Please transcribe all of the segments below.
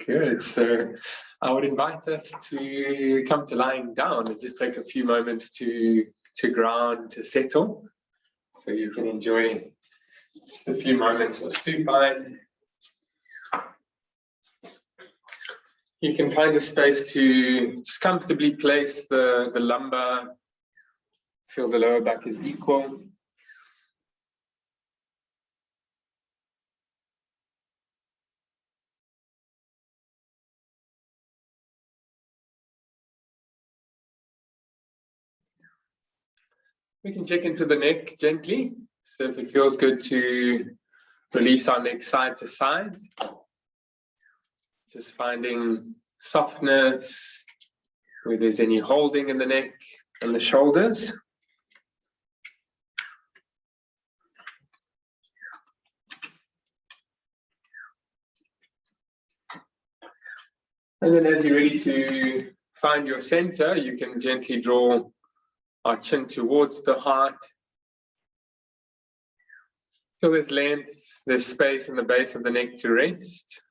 Good. So I would invite us to come to lying down and just take a few moments to ground, to settle. So you can enjoy just a few moments of supine. You can find a space to just comfortably place the lumbar. Feel the lower back is equal. We can check into the neck gently. So if it feels good to release our neck side to side. Just finding softness, where there's any holding in the neck and the shoulders. And then as you're ready to find your center, you can gently draw our chin towards the heart. Feel there's length, there's space in the base of the neck to rest.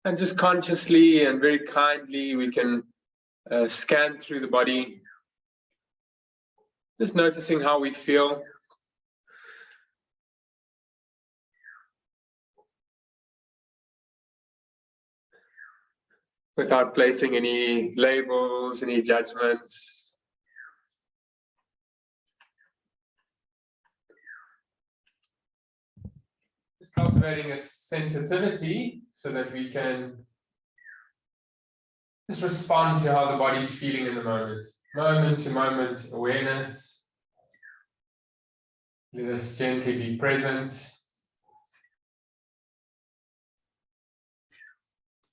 And just consciously and very kindly, we can scan through the body, just noticing how we feel. Without placing any labels, any judgments. Just cultivating a sensitivity so that we can just respond to how the body's feeling in the moment. Moment to moment awareness. Let us gently be present.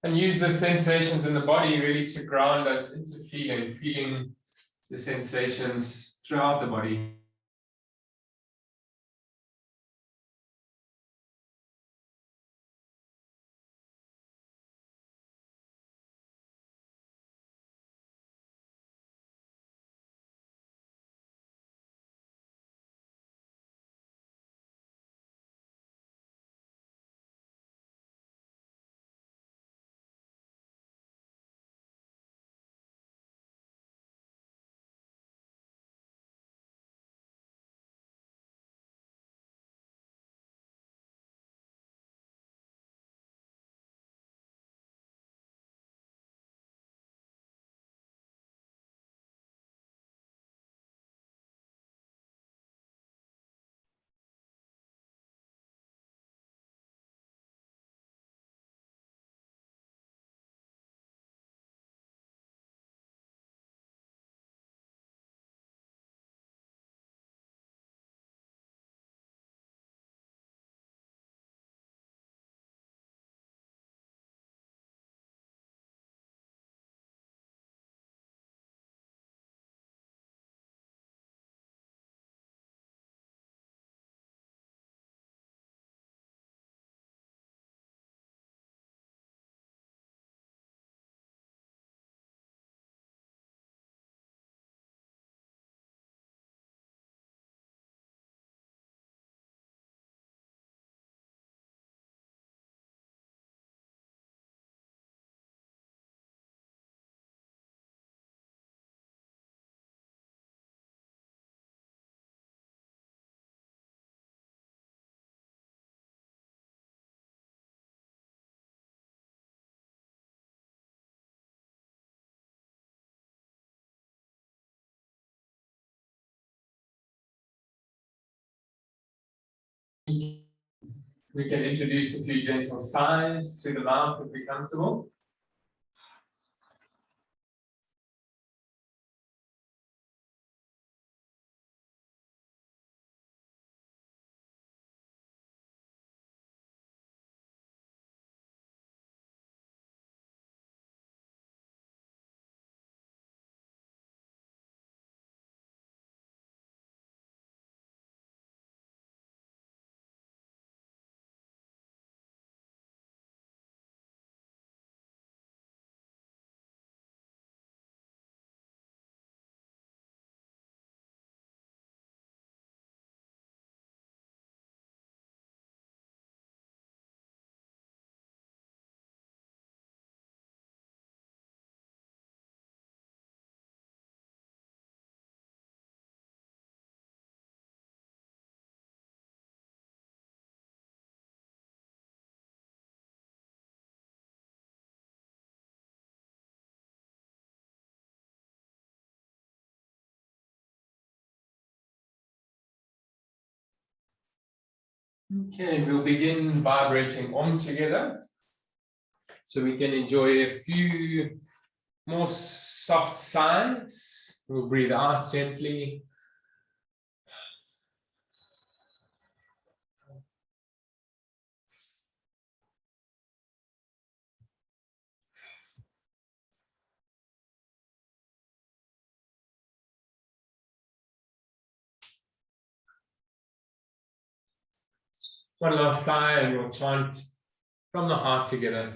And use the sensations in the body really to ground us into feeling the sensations throughout the body. We can introduce a few gentle sighs through the mouth if we're comfortable. Okay, we'll begin vibrating Om together. So we can enjoy a few more soft sighs. We'll breathe out gently. One last sigh and we'll chant from the heart together.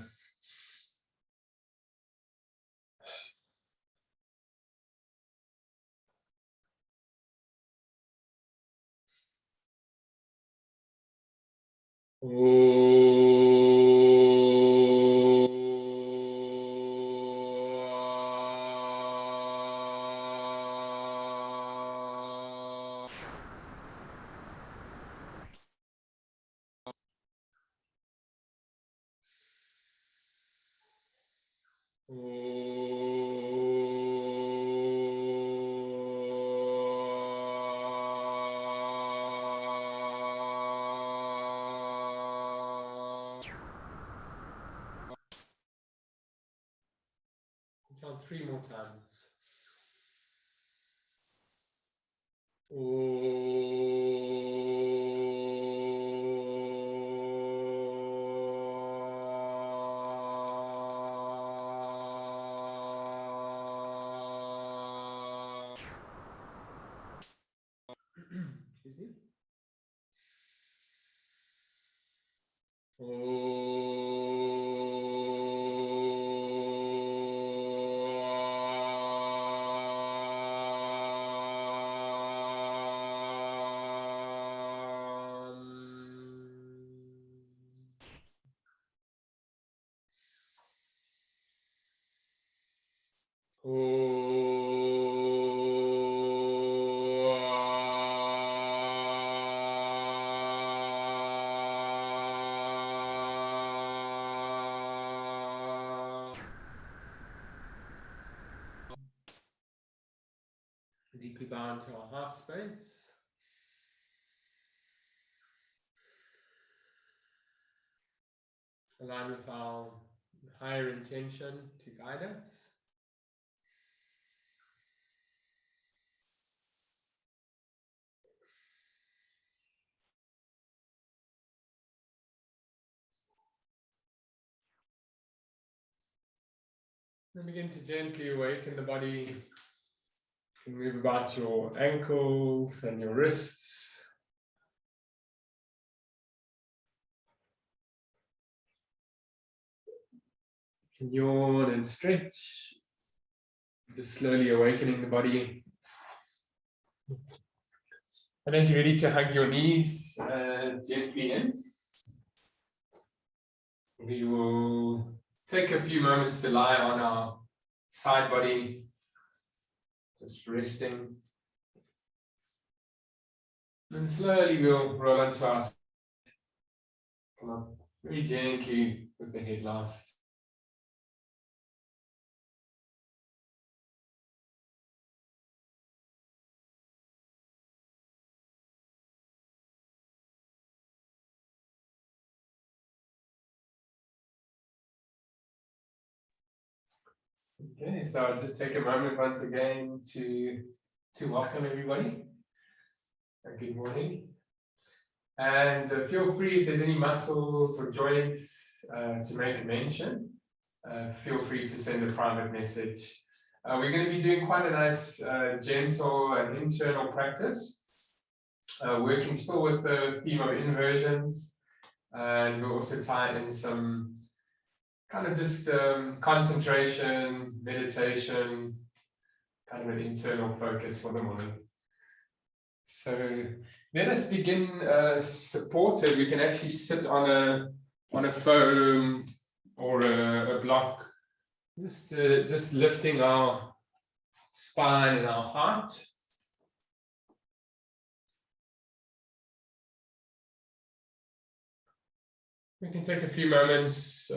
Count 3 more times. Deeply bow into our heart space. Align with our higher intention to guide us. And begin to gently awaken the body. You can move about your ankles and your wrists. You can yawn and stretch. Just slowly awakening the body. And as you're ready to hug your knees gently in, we will take a few moments to lie on our side body, just resting. And slowly we'll roll onto our side. Come up very gently with the head last. Okay, so I'll just take a moment once again to welcome everybody. Good morning. And feel free, if there's any muscles or joints to make a mention, feel free to send a private message. We're going to be doing quite a nice gentle and internal practice, working still with the theme of inversions, and we'll also tie in some kind of just concentration, meditation, kind of an internal focus for the morning. So let us begin supported. We can actually sit on a foam or a block, just lifting our spine and our heart. We can take a few moments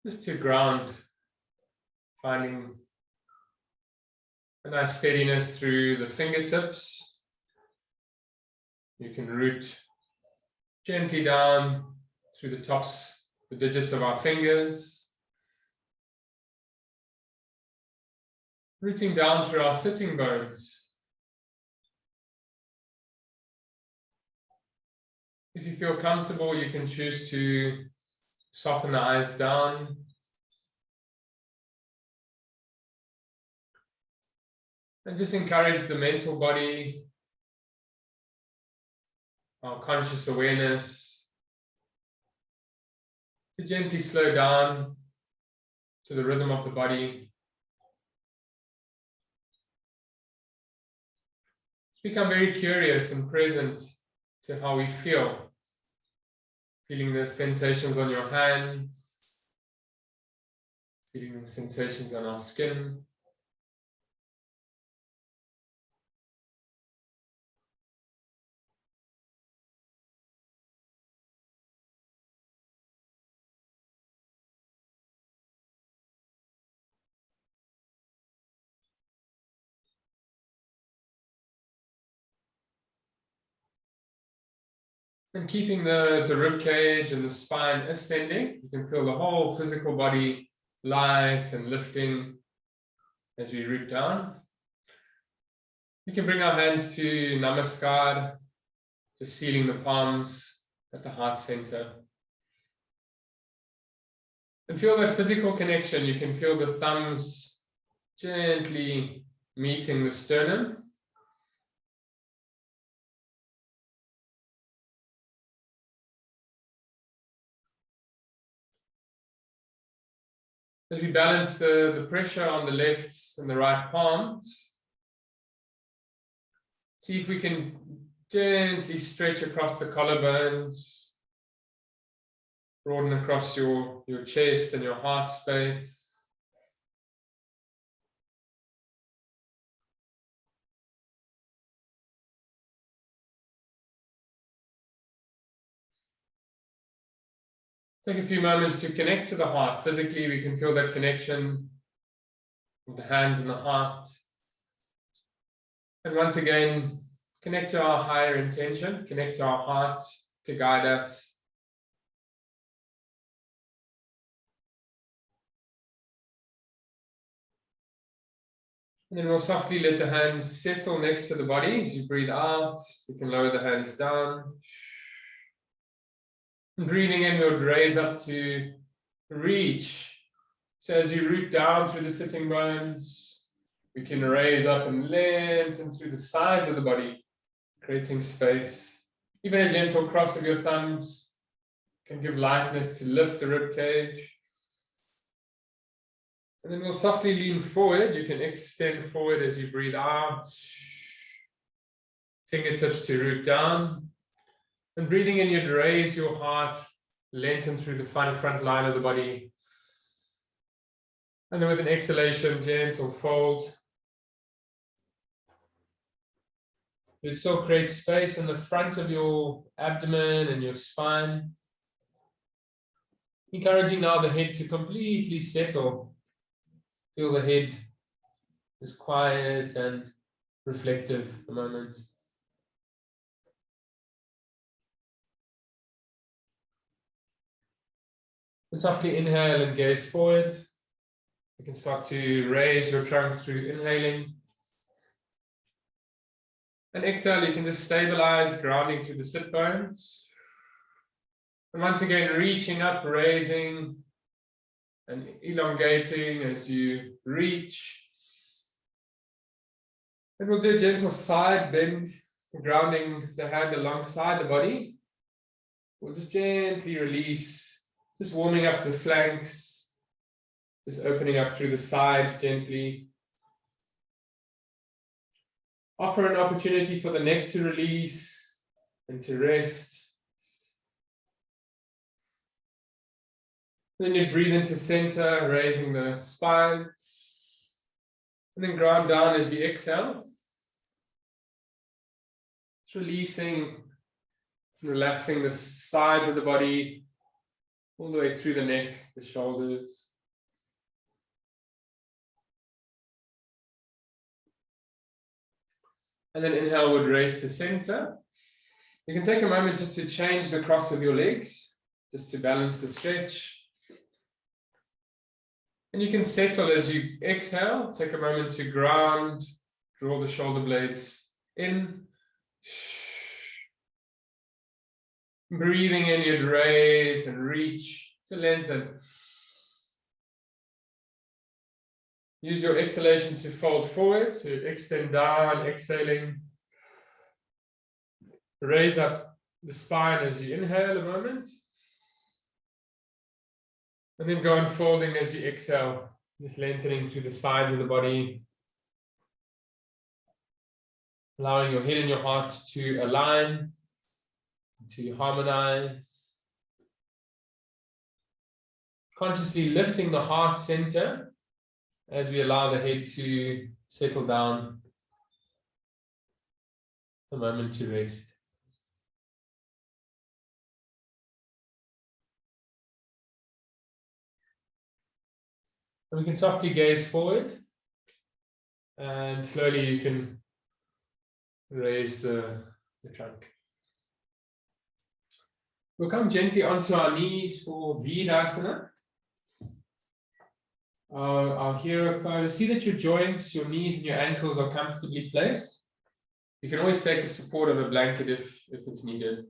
just to ground, finding a nice steadiness through the fingertips. You can root Gently down through the tops, the digits of our fingers. Rooting down through our sitting bones. If you feel comfortable, you can choose to soften the eyes down. And just encourage the mental body, our conscious awareness, to gently slow down to the rhythm of the body. Let's become very curious and present to how we feel. Feeling the sensations on your hands, feeling the sensations on our skin. And keeping the rib cage and the spine ascending, you can feel the whole physical body light and lifting as we root down. We can bring our hands to Namaskar, just sealing the palms at the heart center. And feel that physical connection. You can feel the thumbs gently meeting the sternum. As we balance the pressure on the left and the right palms, see if we can gently stretch across the collarbones, broaden across your chest and your heart space. Take a few moments to connect to the heart. Physically, we can feel that connection with the hands and the heart. And once again, connect to our higher intention, connect to our heart to guide us. And then we'll softly let the hands settle next to the body. As you breathe out, you can lower the hands down. And breathing in, we'll raise up to reach. So as you root down through the sitting bones, we can raise up and lengthen through the sides of the body, creating space. Even a gentle cross of your thumbs can give lightness to lift the rib cage. And then we'll softly lean forward. You can extend forward as you breathe out. Fingertips to root down. And breathing in, you'd raise your heart, lengthen through the front line of the body. And then with an exhalation, gentle fold. You'd still create space in the front of your abdomen and your spine. Encouraging now the head to completely settle. Feel the head is quiet and reflective a moment. And softly inhale and gaze forward. You can start to raise your trunk through inhaling. And exhale, you can just stabilize, grounding through the sit bones. And once again, reaching up, raising and elongating as you reach. And we'll do a gentle side bend, grounding the hand alongside the body. We'll just gently release, just warming up the flanks, just opening up through the sides gently. Offer an opportunity for the neck to release and to rest. Then you breathe into center, raising the spine. And then ground down as you exhale. Just releasing, relaxing the sides of the body, all the way through the neck, the shoulders. And then inhale, would raise to center. You can take a moment just to change the cross of your legs, just to balance the stretch. And you can settle as you exhale. Take a moment to ground, draw the shoulder blades in. Breathing in, you'd raise and reach to lengthen. Use your exhalation to fold forward, to extend down, exhaling. Raise up the spine as you inhale a moment. And then go unfolding as you exhale, just lengthening through the sides of the body. Allowing your head and your heart to align, to harmonize. Consciously lifting the heart center as we allow the head to settle down. A moment to rest. And we can softly gaze forward, and slowly you can raise the trunk. We'll come gently onto our knees for Vinyasa. Our hero pose. See that your joints, your knees and your ankles are comfortably placed. You can always take the support of a blanket if it's needed.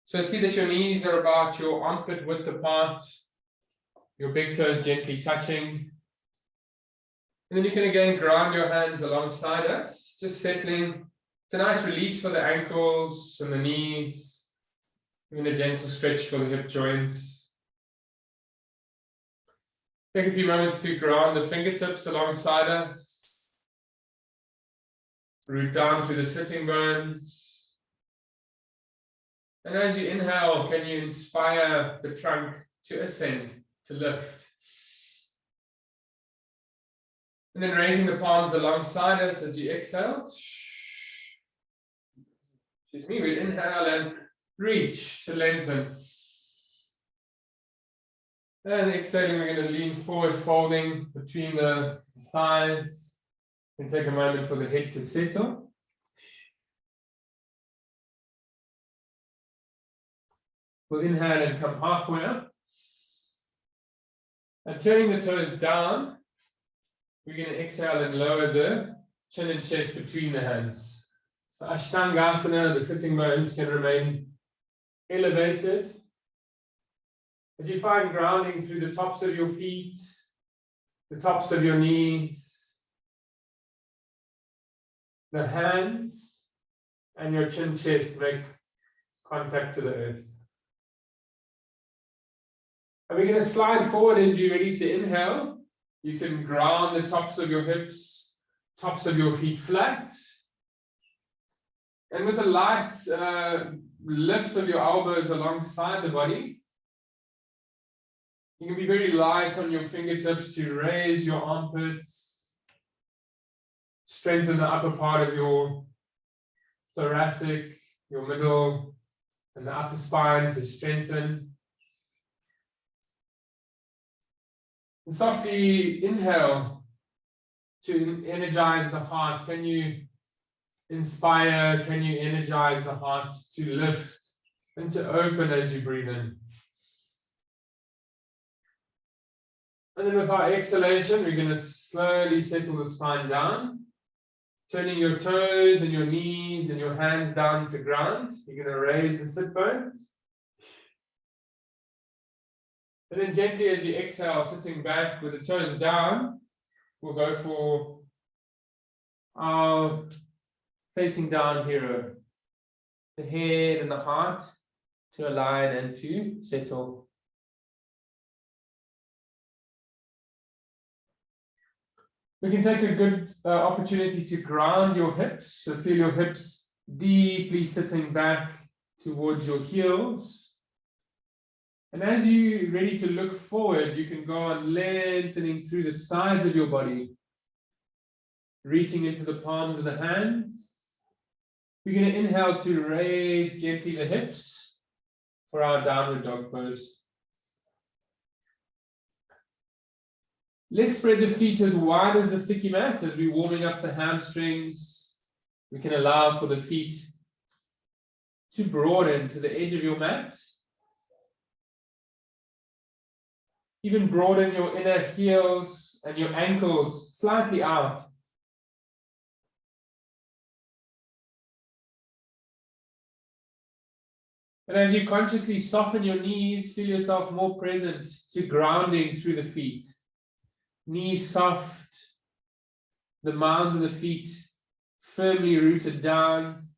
So see that your knees are about your armpit width apart, your big toes gently touching. And then you can again ground your hands alongside us, just settling. It's a nice release for the ankles and the knees, and a gentle stretch for the hip joints. Take a few moments to ground the fingertips alongside us. Root down through the sitting bones. And as you inhale, can you inspire the trunk to ascend, to lift? And then raising the palms alongside us as you exhale. Excuse me, we inhale and reach to lengthen. And exhaling, we're going to lean forward, folding between the thighs. And take a moment for the head to settle. We'll inhale and come halfway up. And turning the toes down, we're going to exhale and lower the chin and chest between the hands. So Ashtangasana, the sitting bones can remain elevated. As you find grounding through the tops of your feet, the tops of your knees, the hands, and your chin chest make contact to the earth. And we're going to slide forward as you're ready to inhale. You can ground the tops of your hips, tops of your feet flat. And with a light lift of your elbows alongside the body, you can be very light on your fingertips to raise your armpits, strengthen the upper part of your thoracic, your middle, and the upper spine to strengthen. And softly inhale to energize the heart. Can you inspire? Can you energize the heart to lift and to open as you breathe in? And then with our exhalation, we're going to slowly settle the spine down, turning your toes and your knees and your hands down to ground. You're going to raise the sit bones. And then gently as you exhale, sitting back with the toes down, we'll go for our facing down hero. The head and the heart to align and to settle. We can take a good opportunity to ground your hips. So feel your hips deeply sitting back towards your heels. And as you're ready to look forward, you can go on lengthening through the sides of your body, reaching into the palms of the hands. We're going to inhale to raise gently the hips for our downward dog pose. Let's spread the feet as wide as the sticky mat as we're warming up the hamstrings. We can allow for the feet to broaden to the edge of your mat. Even broaden your inner heels and your ankles slightly out. And as you consciously soften your knees, feel yourself more present to grounding through the feet. Knees soft, the mounds of the feet firmly rooted down.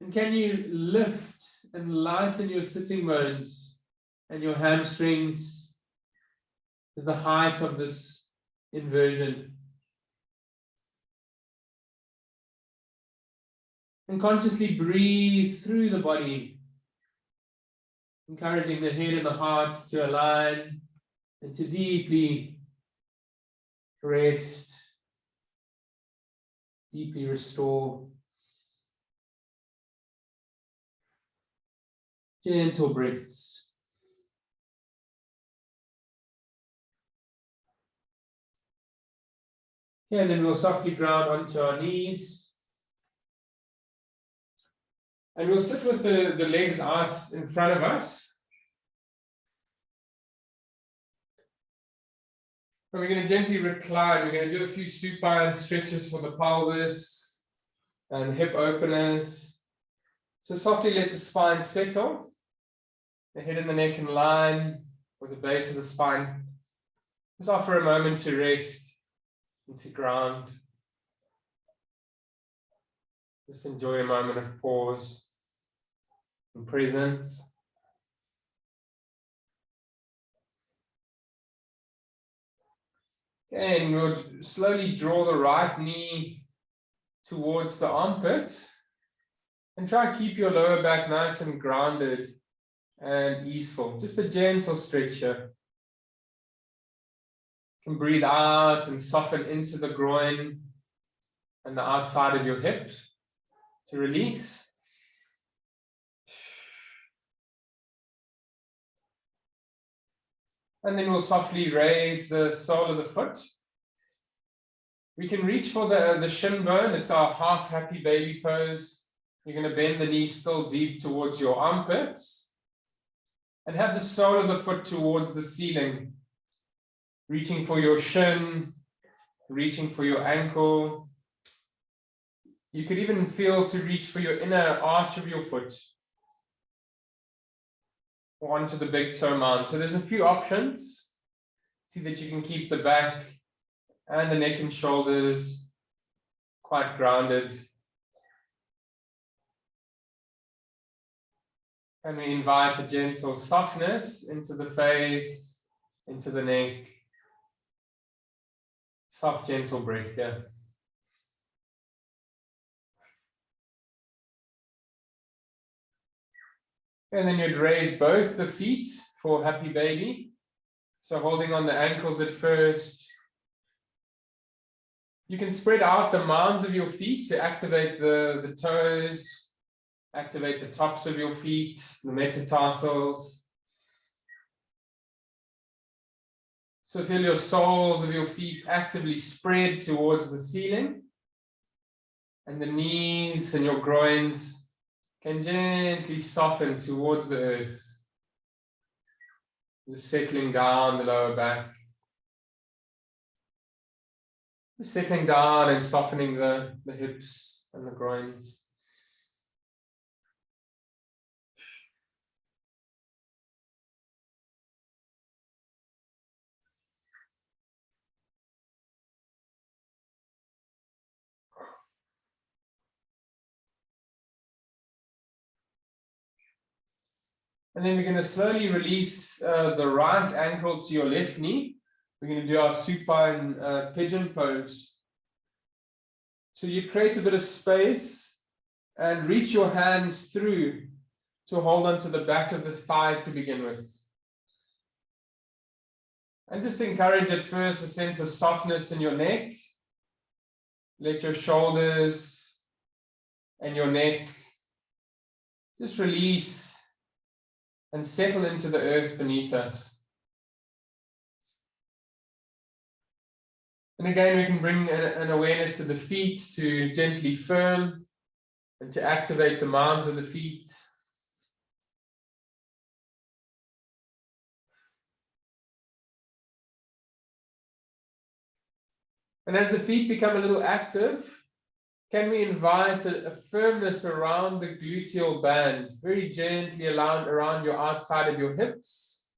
And can you lift and lighten your sitting bones and your hamstrings as the height of this inversion? And consciously breathe through the body, encouraging the head and the heart to align and to deeply rest, deeply restore. Gentle breaths. Okay, and then we'll softly ground onto our knees. And we'll sit with the legs out in front of us. And we're going to gently recline. We're going to do a few supine stretches for the pelvis and hip openers. So softly let the spine settle. The head and the neck in line with the base of the spine. Just offer a moment to rest and to ground. Just enjoy a moment of pause and presence. Okay, and we'll slowly draw the right knee towards the armpit and try to keep your lower back nice and grounded and easeful. Just a gentle stretch here. You can breathe out and soften into the groin and the outside of your hips to release. And then we'll softly raise the sole of the foot. We can reach for the shin bone. It's our half happy baby pose. You're going to bend the knee still deep towards your armpits. And have the sole of the foot towards the ceiling. Reaching for your shin, reaching for your ankle. You could even feel to reach for your inner arch of your foot. Or onto the big toe mount. So there's a few options. See that you can keep the back and the neck and shoulders quite grounded. And we invite a gentle softness into the face, into the neck. Soft, gentle breath here. And then you'd raise both the feet for happy baby. So holding on the ankles at first. You can spread out the mounds of your feet to activate the toes, activate the tops of your feet, the metatarsals. So feel your soles of your feet actively spread towards the ceiling. And the knees and your groins can gently soften towards the earth. Just settling down the lower back. Just settling down and softening the hips and the groins. And then we're going to slowly release the right ankle to your left knee. We're going to do our supine pigeon pose. So you create a bit of space and reach your hands through to hold onto the back of the thigh to begin with. And just encourage at first a sense of softness in your neck. Let your shoulders and your neck just release and settle into the earth beneath us. And again, we can bring an awareness to the feet to gently firm. and to activate the mounds of the feet. And as the feet become a little active, can we invite a firmness around the gluteal band, very gently around your outside of your hips,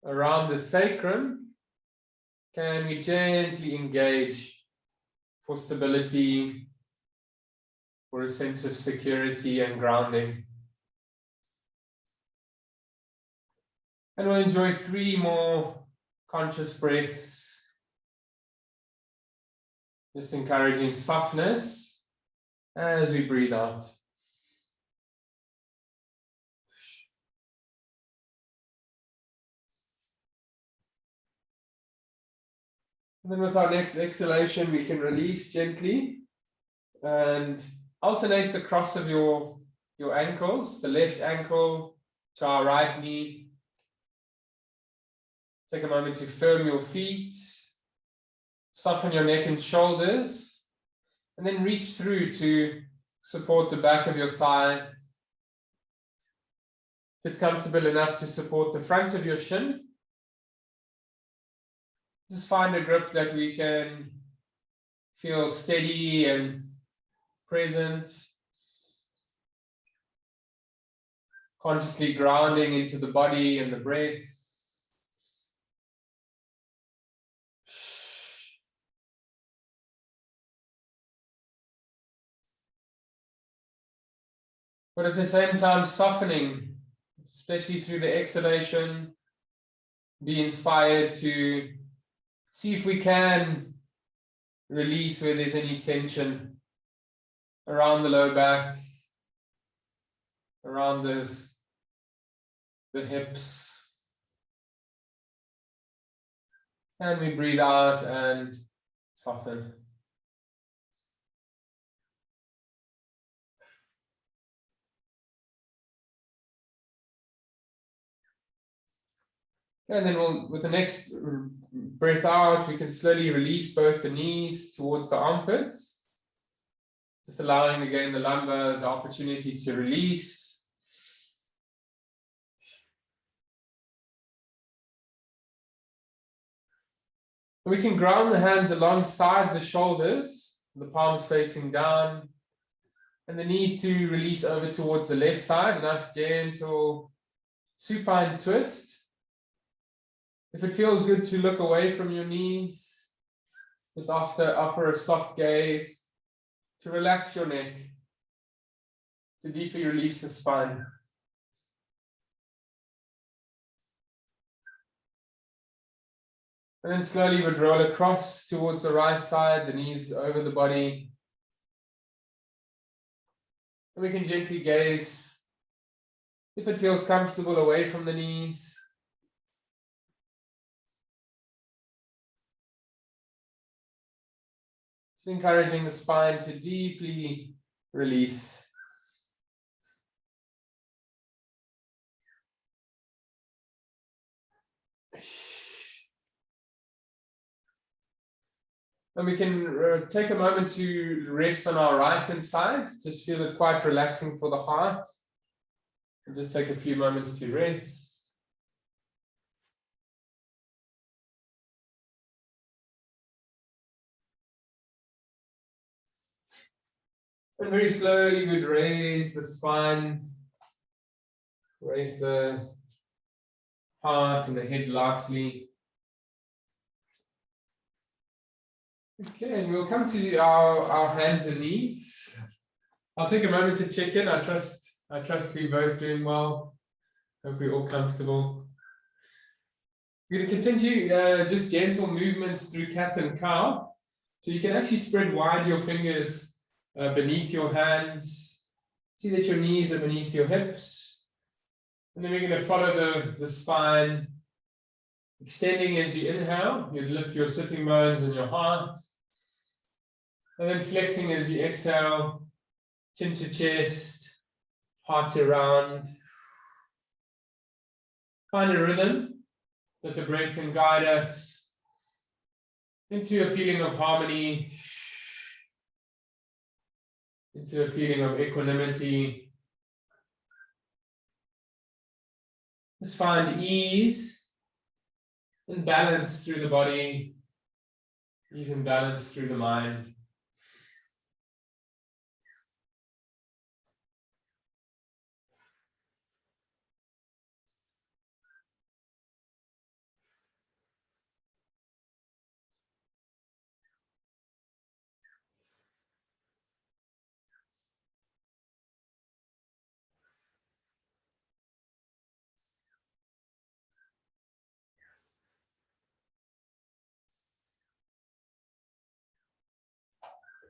around the sacrum. Can we gently engage for stability, for a sense of security and grounding? And we'll enjoy 3 more conscious breaths. Just encouraging softness as we breathe out. And then with our next exhalation, we can release gently and alternate the cross of your ankles, the left ankle to our right knee. Take a moment to firm your feet. Soften your neck and shoulders, and then reach through to support the back of your thigh. If it's comfortable enough to support the front of your shin, just find a grip that we can feel steady and present, consciously grounding into the body and the breath. But at the same time, softening, especially through the exhalation. Be inspired to see if we can release where there's any tension around the low back, around the hips. And we breathe out and soften. And then with the next breath out, we can slowly release both the knees towards the armpits, just allowing again the lumbar the opportunity to release. We can ground the hands alongside the shoulders, the palms facing down, and the knees to release over towards the left side. A nice gentle supine twist. If it feels good to look away from your knees, just offer a soft gaze to relax your neck, to deeply release the spine. And then slowly would roll across towards the right side, the knees over the body. And we can gently gaze, if it feels comfortable, away from the knees. Just encouraging the spine to deeply release. And we can take a moment to rest on our right hand side. Just feel it quite relaxing for the heart. And just take a few moments to rest. And very slowly we'd raise the spine, raise the heart and the head lastly. Okay, and we'll come to our hands and knees. I'll take a moment to check in. I trust we're both doing well. Hope we're all comfortable. We're going to continue just gentle movements through cat and cow. So you can actually spread wide your fingers beneath your hands. See that your knees are beneath your hips. And then we're going to follow the spine, extending as you inhale. You'd lift your sitting bones and your heart. And then flexing as you exhale, chin to chest, heart to round. Find a rhythm that the breath can guide us into a feeling of harmony. into a feeling of equanimity. Just find ease and balance through the body, ease and balance through the mind.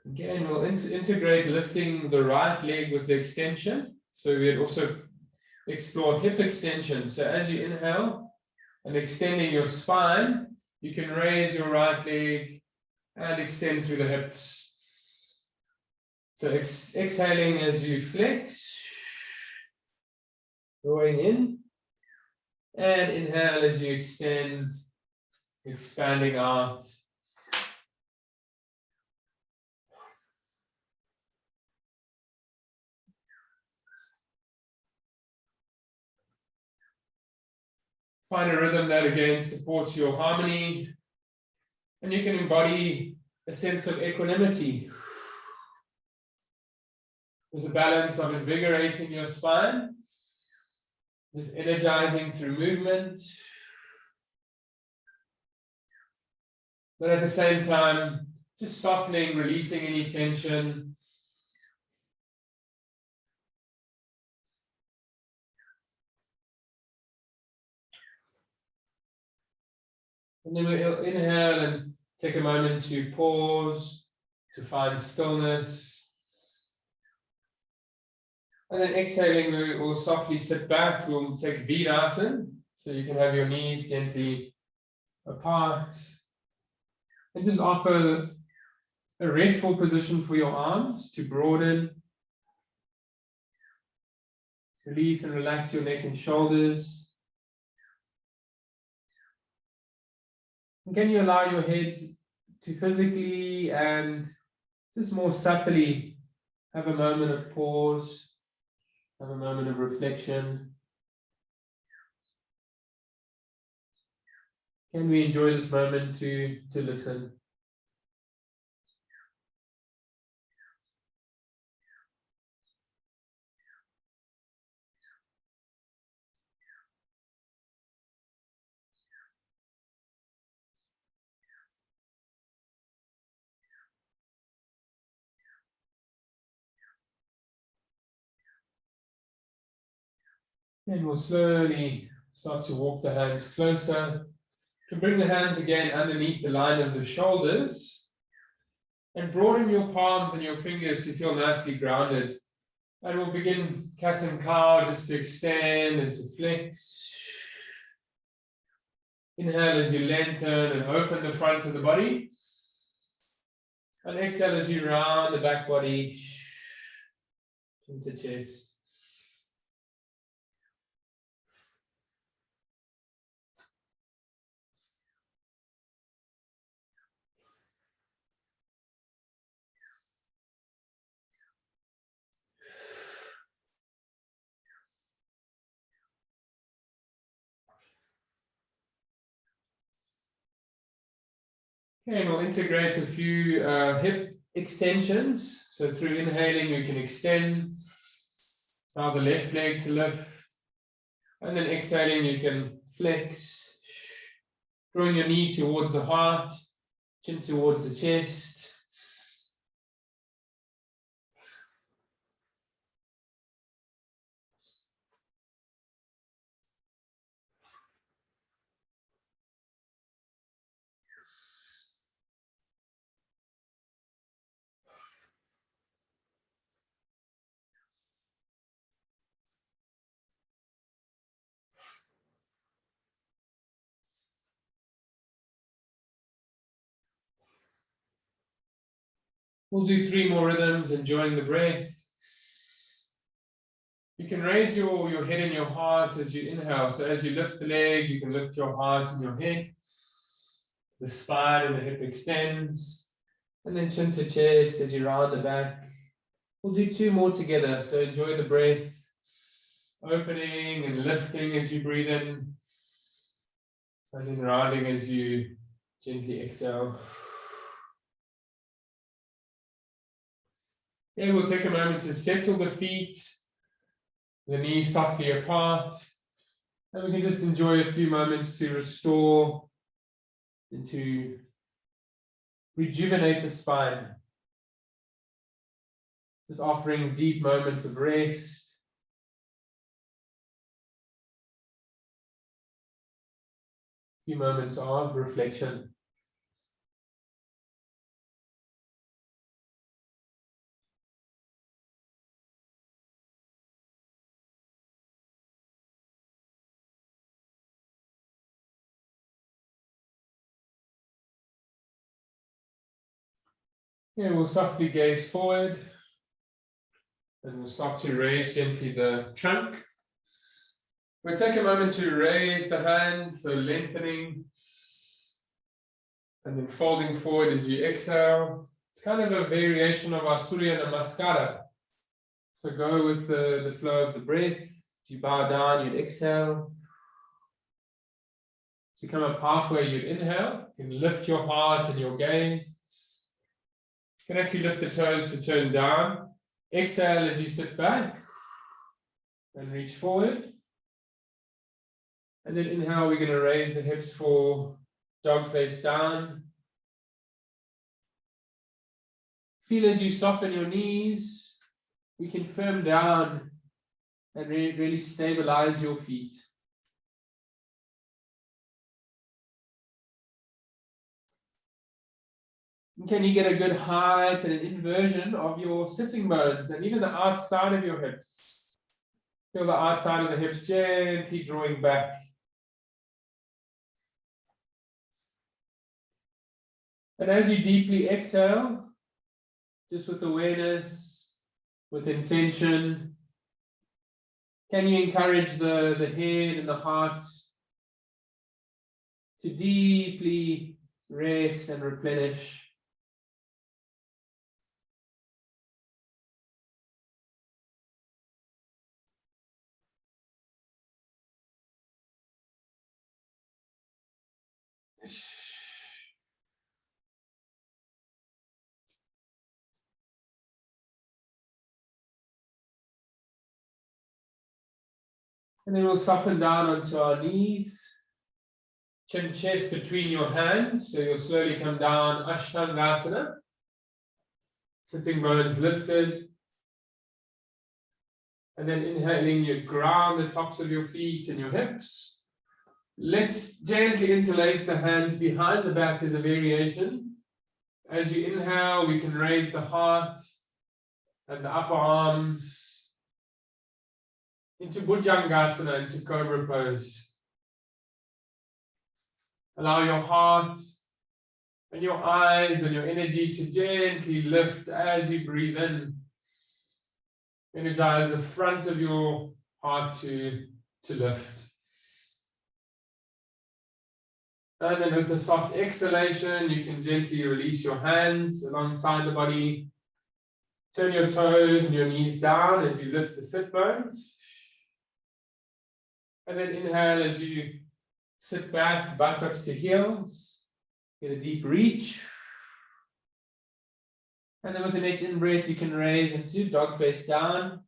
Again, we'll integrate lifting the right leg with the extension. So we'll also explore hip extension. So as you inhale and extending your spine, you can raise your right leg and extend through the hips. So exhaling as you flex, drawing in, and inhale as you extend, expanding out. Find a rhythm that again supports your harmony, and you can embody a sense of equanimity. There's a balance of invigorating your spine, just energizing through movement, but at the same time, just softening, releasing any tension. And then we'll inhale and take a moment to pause, to find stillness. And then exhaling, we'll softly sit back. We'll take Vinyasa, so you can have your knees gently apart. And just offer a restful position for your arms to broaden. Release and relax your neck and shoulders. And can you allow your head to physically and just more subtly have a moment of pause, have a moment of reflection? Can we enjoy this moment to listen? And we'll slowly start to walk the hands closer. To bring the hands again underneath the line of the shoulders. And broaden your palms and your fingers to feel nicely grounded. And we'll begin cat and cow just to extend and to flex. Inhale as you lengthen and open the front of the body. And exhale as you round the back body into chest. Okay, and we'll integrate a few hip extensions. So through inhaling, we can extend. Now the left leg to lift. And then exhaling, you can flex. Drawing your knee towards the heart, chin towards the chest. We'll do 3 more rhythms, enjoying the breath. You can raise your head and your heart as you inhale. So as you lift the leg, you can lift your heart and your head. The spine and the hip extends. And then chin to chest as you round the back. We'll do 2 more together. So enjoy the breath, opening and lifting as you breathe in, and then rounding as you gently exhale. Okay, we'll take a moment to settle the feet, the knees softly apart, and we can just enjoy a few moments to restore and to rejuvenate the spine. Just offering deep moments of rest. A few moments of reflection. Yeah, we'll softly gaze forward. And we'll start to raise gently the trunk. We'll take a moment to raise the hands, so lengthening. And then folding forward as you exhale. It's kind of a variation of our Surya Namaskara. So go with the flow of the breath. As you bow down, you'd exhale. As you come up halfway, you'd inhale. You can lift your heart and your gaze. You can actually lift the toes to turn down. Exhale as you sit back and reach forward. And then inhale, we're going to raise the hips for dog face down. Feel as you soften your knees, we can firm down and really stabilize your feet. And can you get a good height and an inversion of your sitting bones and even the outside of your hips? Feel the outside of the hips gently drawing back. And as you deeply exhale, just with awareness, with intention, can you encourage the head and the heart to deeply rest and replenish? And then we'll soften down onto our knees. Chin chest between your hands. So you'll slowly come down Ashtangasana. Sitting bones lifted. And then inhaling, you ground the tops of your feet and your hips. Let's gently interlace the hands behind the back as a variation. As you inhale, we can raise the heart and the upper arms into Bhujangasana, into Cobra Pose. Allow your heart and your eyes and your energy to gently lift as you breathe in. Energize the front of your heart to lift. And then with a soft exhalation, you can gently release your hands alongside the body. Turn your toes and your knees down as you lift the sit bones. And then inhale as you sit back, buttocks to heels. Get a deep reach. And then with the next in-breath, you can raise into dog face down.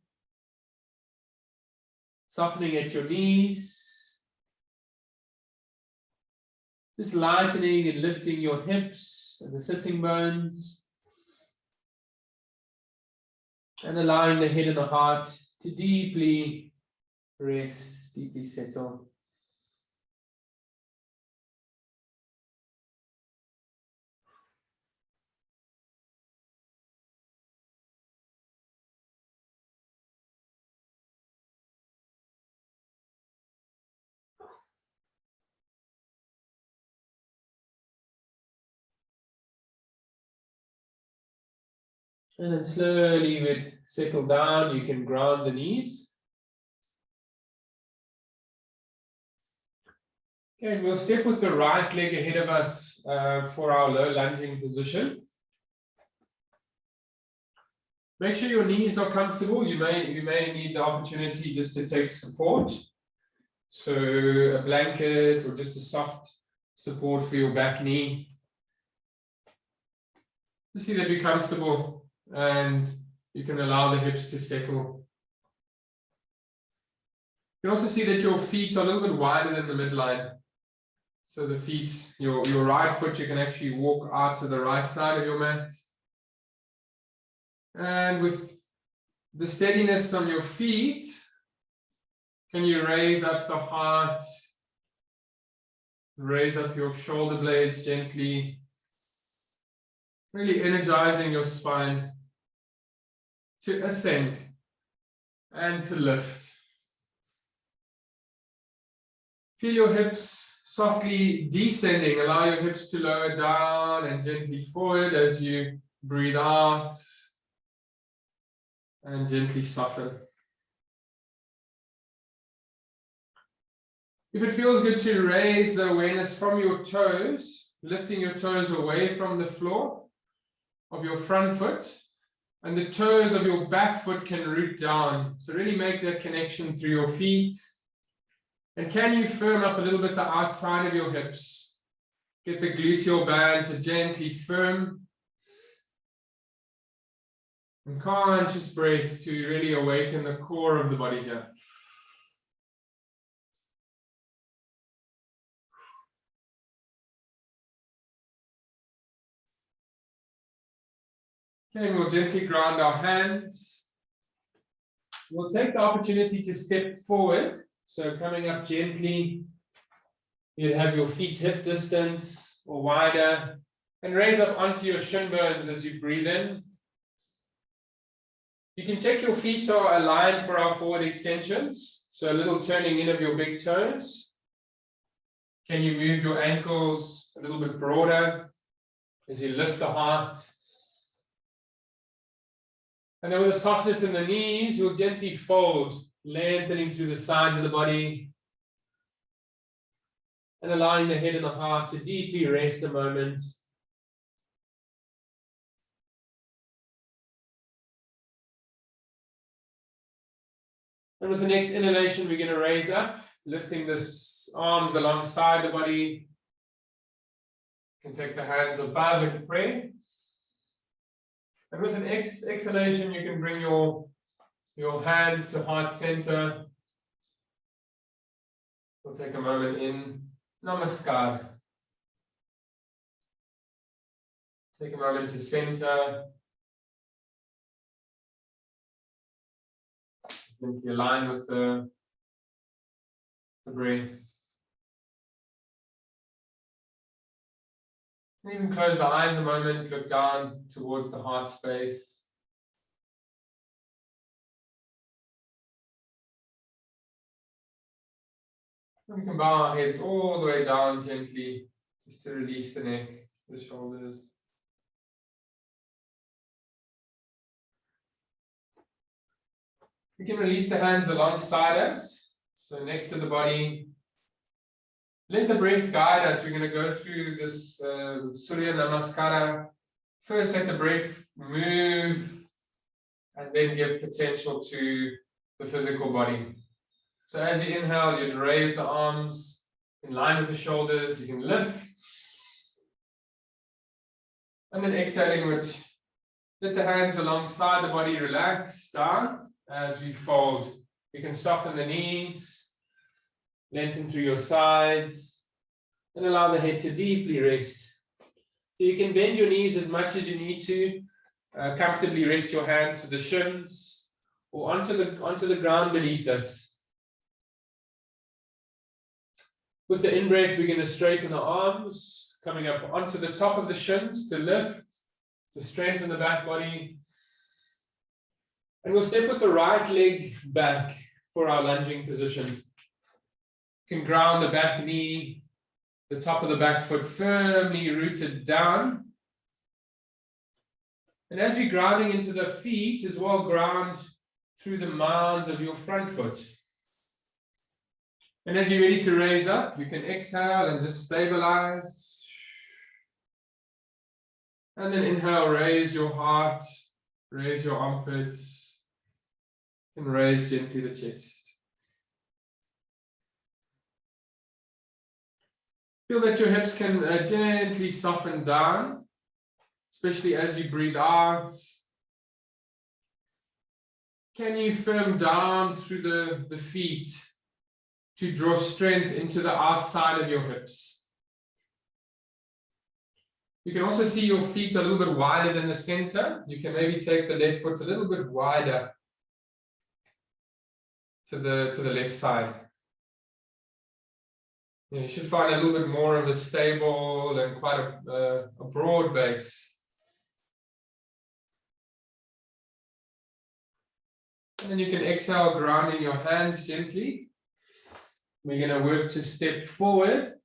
Softening at your knees. Just lightening and lifting your hips and the sitting bones. And allowing the head and the heart to deeply rest, deeply settle. And then slowly we'd settle down. You can ground the knees. Okay, and we'll step with the right leg ahead of us for our low lunging position. Make sure your knees are comfortable. You may need the opportunity just to take support. So a blanket or just a soft support for your back knee. Just see that you're comfortable and you can allow the hips to settle. You can also see that your feet are a little bit wider than the midline. So the feet, your right foot, you can actually walk out to the right side of your mat. And with the steadiness on your feet, can you raise up the heart, raise up your shoulder blades gently, really energizing your spine to ascend and to lift. Feel your hips softly descending, allow your hips to lower down and gently forward as you breathe out and gently soften. If it feels good to raise the awareness from your toes, lifting your toes away from the floor of your front foot, and the toes of your back foot can root down. So really make that connection through your feet. And can you firm up a little bit the outside of your hips? Get the gluteal band to gently firm. And conscious breaths to really awaken the core of the body here. Okay, we'll gently ground our hands. We'll take the opportunity to step forward. So coming up gently, you'd have your feet hip distance or wider, and raise up onto your shin bones as you breathe in. You can check your feet are aligned for our forward extensions. So a little turning in of your big toes. Can you move your ankles a little bit broader as you lift the heart? And then with the softness in the knees, you'll gently fold, lengthening through the sides of the body. And allowing the head and the heart to deeply rest a moment. And with the next inhalation, we're going to raise up, lifting the arms alongside the body. You can take the hands above and pray. And with an exhalation, you can bring your hands to heart center. We'll take a moment in Namaskar. Take a moment to center. Gently align with the breath. And even close the eyes a moment, look down towards the heart space. We can bow our heads all the way down gently, just to release the neck, the shoulders. We can release the hands alongside us, so next to the body. Let the breath guide us. We're going to go through this Surya Namaskara. First, let the breath move, and then give potential to the physical body. So as you inhale, you'd raise the arms in line with the shoulders. You can lift. And then exhaling, which let the hands alongside the body relax down as we fold. You can soften the knees, lengthen through your sides, and allow the head to deeply rest. So you can bend your knees as much as you need to. Comfortably rest your hands to the shins or onto the ground beneath us. With the in-breath, we're going to straighten the arms, coming up onto the top of the shins to lift, to strengthen the back body. And we'll step with the right leg back for our lunging position. You can ground the back knee, the top of the back foot firmly rooted down. And as we're grounding into the feet, as well, ground through the mounds of your front foot. And as you're ready to raise up, you can exhale and just stabilize. And then inhale, raise your heart Raise your armpits and raise gently the chest. Feel that your hips can gently soften down, especially as you breathe out. Can you firm down through the feet to draw strength into the outside of your hips? You can also see your feet a little bit wider than the center. You can maybe take the left foot a little bit wider to the left side. You should find a little bit more of a stable and quite a broad base. And then you can exhale, grounding your hands gently. We're going to work to step forward.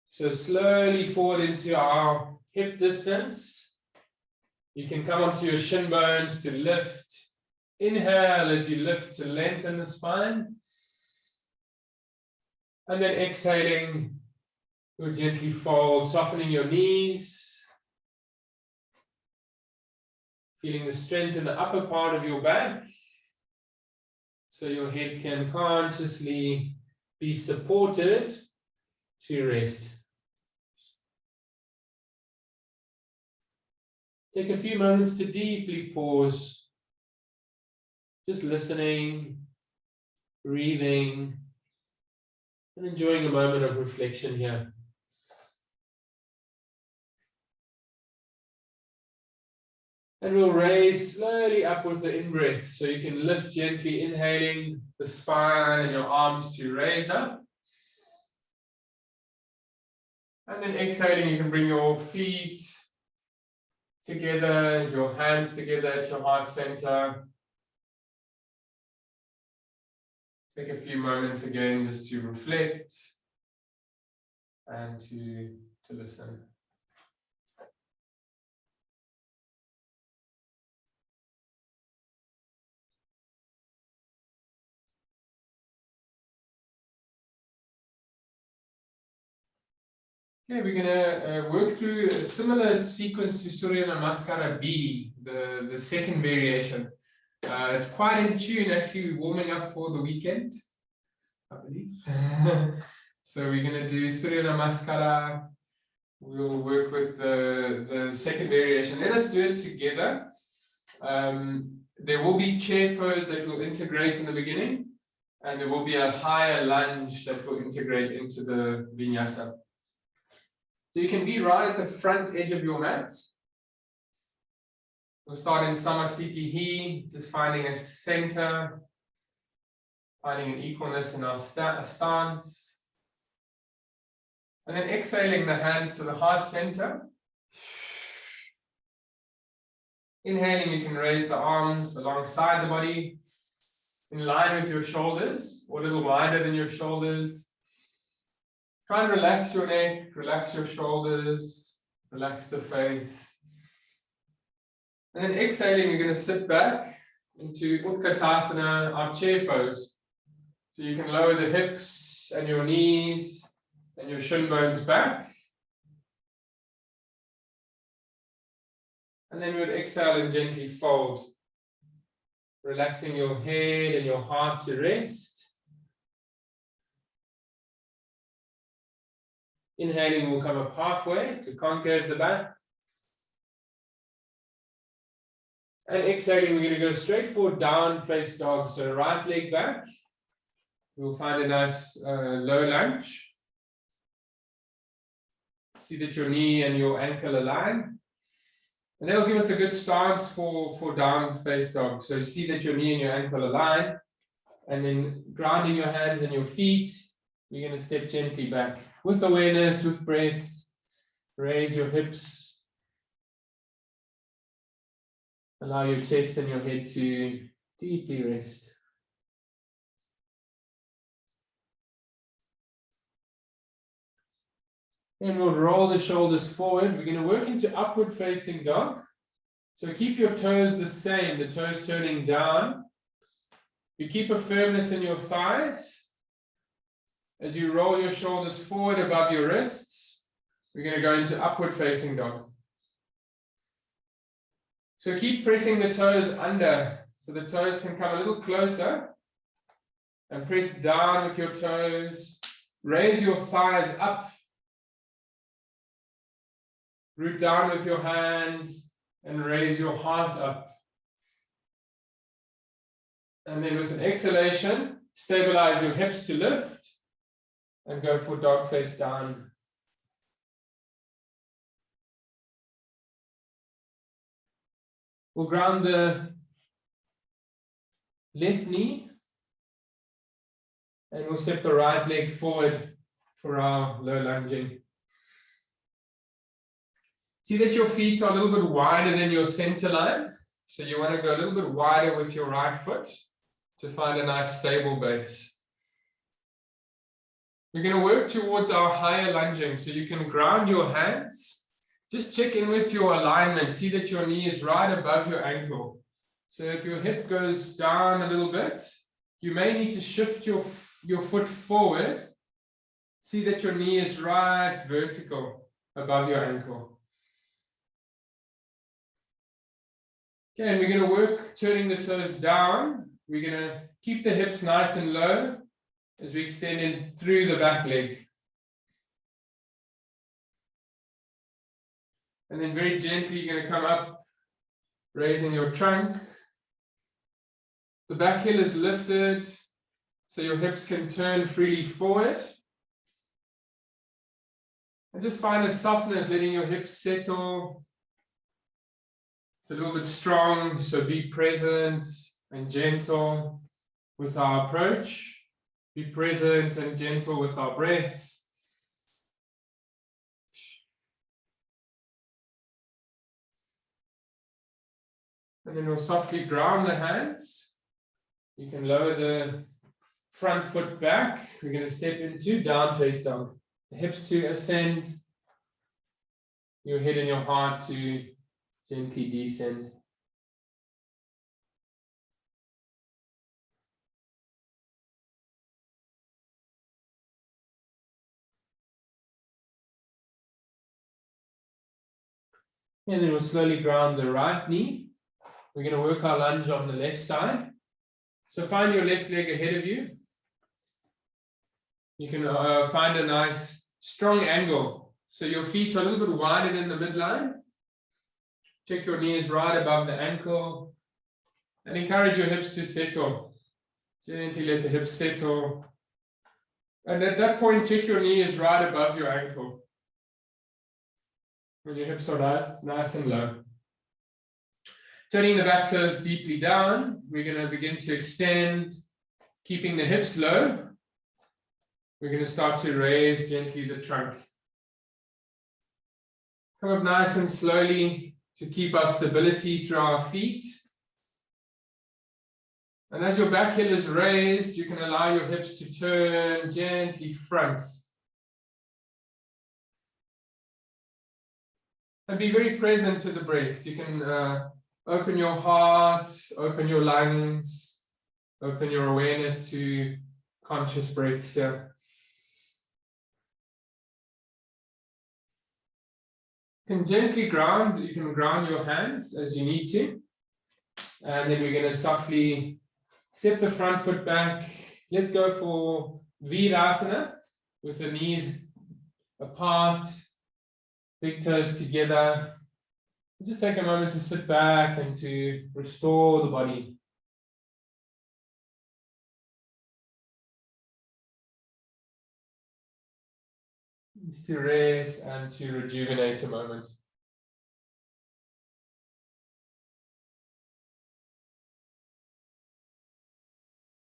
So slowly forward into our hip distance. You can come onto your shin bones to lift. Inhale as you lift to lengthen the spine. And then exhaling, you'll gently fold, softening your knees. Feeling the strength in the upper part of your back. So your head can consciously be supported to rest. Take a few moments to deeply pause. Just listening, breathing, and enjoying a moment of reflection here. And we'll raise slowly up with the in-breath. So you can lift gently, inhaling the spine and your arms to raise up. And then exhaling, you can bring your feet together, your hands together at your heart center. Take a few moments again just to reflect and to listen. Okay, we're going to work through a similar sequence to Surya Namaskara B, the second variation. It's quite in tune, actually, warming up for the weekend, I believe. So we're going to do Surya Namaskara. We'll work with the second variation. Let us do it together. There will be chair pose that will integrate in the beginning, and there will be a higher lunge that will integrate into the Vinyasa. So you can be right at the front edge of your mat. We'll start in Samasthiti, just finding a center, finding an equalness in our stance. And then exhaling the hands to the heart center. Inhaling, you can raise the arms alongside the body, in line with your shoulders, or a little wider than your shoulders. Try and relax your neck, relax your shoulders, relax the face. And then exhaling, you're going to sit back into Utkatasana, our chair pose. So you can lower the hips and your knees and your shin bones back. And then we would exhale and gently fold, relaxing your head and your heart to rest. Inhaling will come up halfway to concave the back. And exhaling, we're going to go straight for down face dog. So right leg back. We'll find a nice low lunge. See that your knee and your ankle align. And that'll give us a good stance for down face dog. So see that your knee and your ankle align. And then grounding your hands and your feet. You're going to step gently back with awareness, with breath. Raise your hips. Allow your chest and your head to deeply rest. And we'll roll the shoulders forward. We're going to work into upward facing dog. So keep your toes the same, the toes turning down. You keep a firmness in your thighs. As you roll your shoulders forward above your wrists, we're going to go into upward facing dog. So keep pressing the toes under, so the toes can come a little closer, and press down with your toes. Raise your thighs up. Root down with your hands and raise your heart up. And then with an exhalation, stabilize your hips to lift and go for dog face down. We'll ground the left knee and we'll step the right leg forward for our low lunging. See that your feet are a little bit wider than your center line. So you want to go a little bit wider with your right foot to find a nice stable base. We're going to work towards our higher lunging. So you can ground your hands. Just check in with your alignment. See that your knee is right above your ankle. So if your hip goes down a little bit, you may need to shift your foot forward. See that your knee is right vertical above your ankle. Okay, and we're going to work turning the toes down. We're going to keep the hips nice and low as we extend in through the back leg. And then very gently, you're going to come up, raising your trunk. The back heel is lifted, so your hips can turn freely forward. And just find a softness, letting your hips settle. It's a little bit strong, so be present and gentle with our approach. Be present and gentle with our breath. And then we'll softly ground the hands. You can lower the front foot back. We're going to step into down face down. The hips to ascend. Your head and your heart to gently descend. And then we'll slowly ground the right knee. We're going to work our lunge on the left side. So find your left leg ahead of you. You can find a nice strong angle. So your feet are a little bit wider than the midline. Check your knees right above the ankle. And encourage your hips to settle. Gently let the hips settle. And at that point, check your knee is right above your ankle. When your hips are nice and low. Turning the back toes deeply down, we're going to begin to extend, keeping the hips low. We're going to start to raise gently the trunk. Come up nice and slowly to keep our stability through our feet. And as your back heel is raised, you can allow your hips to turn gently front. And be very present to the breath. You can open your heart, open your lungs, open your awareness to conscious breaths here. You can gently ground, you can ground your hands as you need to. And then we're going to softly step the front foot back. Let's go for Vinyasa with the knees apart, big toes together. Just take a moment to sit back and to restore the body. To rest and to rejuvenate a moment.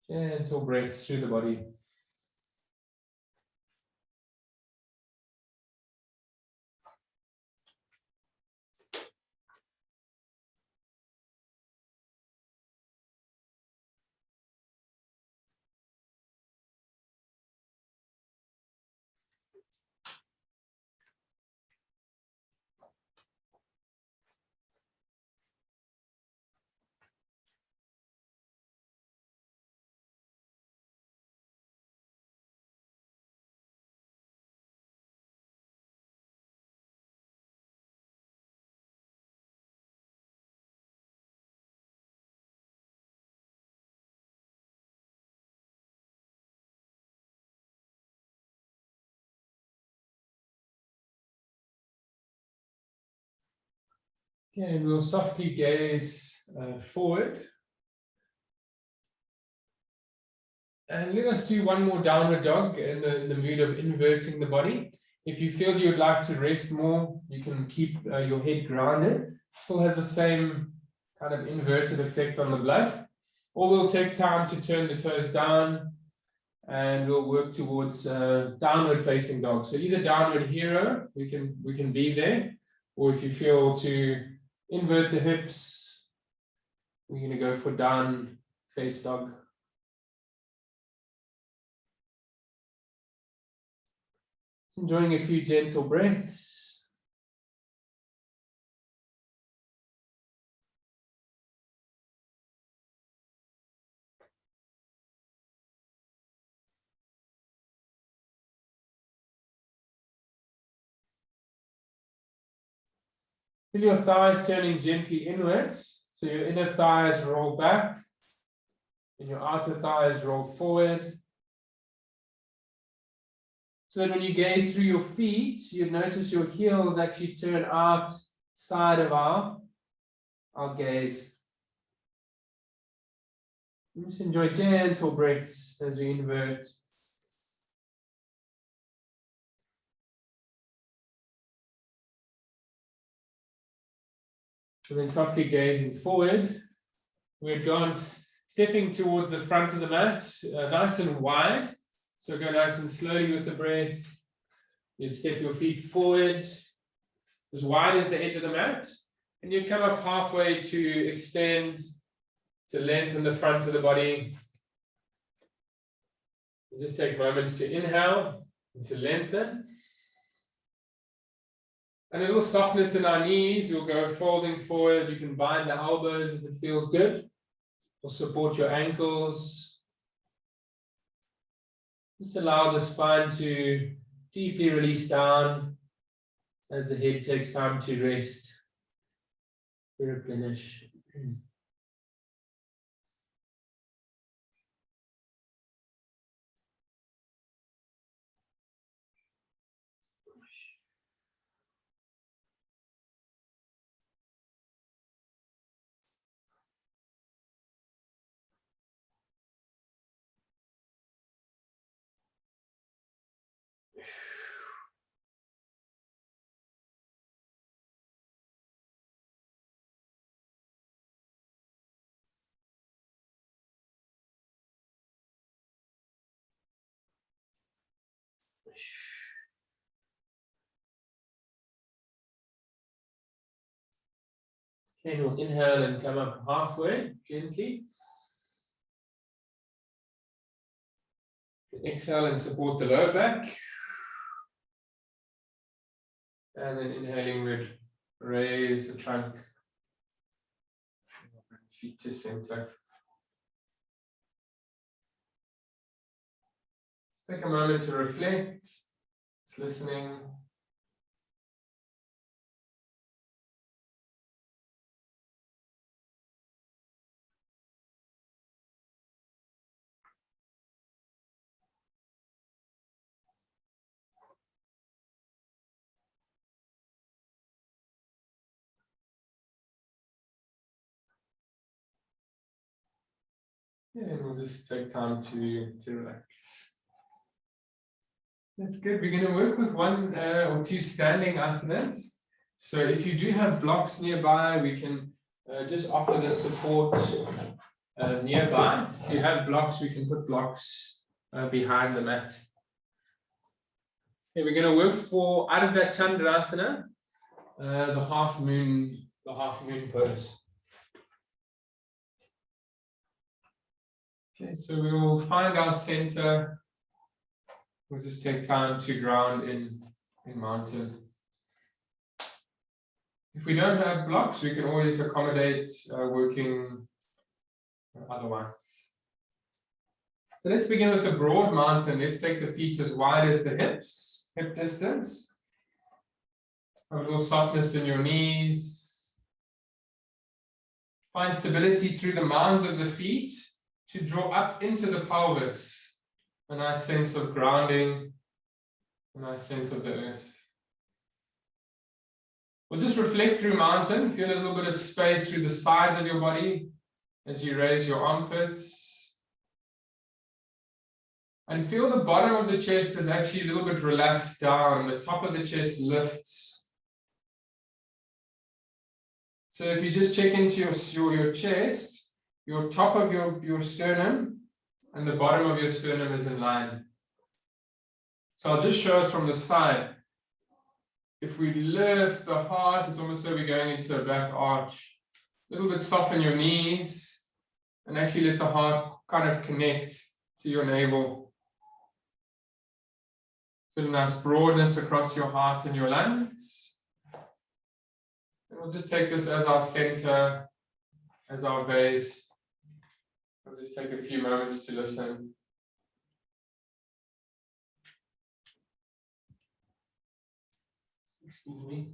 Gentle breaths through the body. Okay, and we'll softly gaze forward. And let us do one more downward dog in the mood of inverting the body. If you feel you'd like to rest more, you can keep your head grounded. Still has the same kind of inverted effect on the blood. Or we'll take time to turn the toes down and we'll work towards downward facing dog. So either downward hero, we can be there, or if you feel to invert the hips, we're going to go for down face dog. Enjoying a few gentle breaths. Feel your thighs turning gently inwards. So your inner thighs roll back and your outer thighs roll forward. So that when you gaze through your feet, you notice your heels actually turn outside of our gaze. Just enjoy gentle breaths as we invert. And then softly gazing forward, we're going stepping towards the front of the mat, nice and wide. So go nice and slowly with the breath. You'd step your feet forward as wide as the edge of the mat, and you'd come up halfway to extend, to lengthen the front of the body. You just take moments to inhale and to lengthen. And a little softness in our knees. We'll go folding forward. You can bind the elbows if it feels good, or support your ankles. Just allow the spine to deeply release down as the head takes time to rest, to replenish. Okay, we'll inhale and come up halfway, gently. Exhale and support the lower back. And then inhaling, we'd raise the trunk, feet to center. Take a moment to reflect, just listening. And we'll just take time to relax. That's good. We're going to work with one or two standing asanas. So if you do have blocks nearby, we can just offer the support nearby. If you have blocks, we can put blocks behind the mat. Okay, we're going to work for Ardha Chandrasana, the half moon pose. Okay, so we will find our center. We'll just take time to ground in mountain. If we don't have blocks, we can always accommodate working otherwise. So let's begin with a broad mountain. Let's take the feet as wide as the hips, hip distance. A little softness in your knees. Find stability through the mounds of the feet to draw up into the pelvis. A nice sense of grounding, a nice sense of the earth. We'll just reflect through mountain, feel a little bit of space through the sides of your body as you raise your armpits. And feel the bottom of the chest is actually a little bit relaxed down, the top of the chest lifts. So if you just check into your chest, your top of your sternum and the bottom of your sternum is in line. So I'll just show us from the side. If we lift the heart, it's almost like we're going into a back arch. A little bit soften your knees and actually let the heart kind of connect to your navel. Feel a nice broadness across your heart and your lungs. And we'll just take this as our center, as our base. We'll just take a few moments to listen. Excuse me.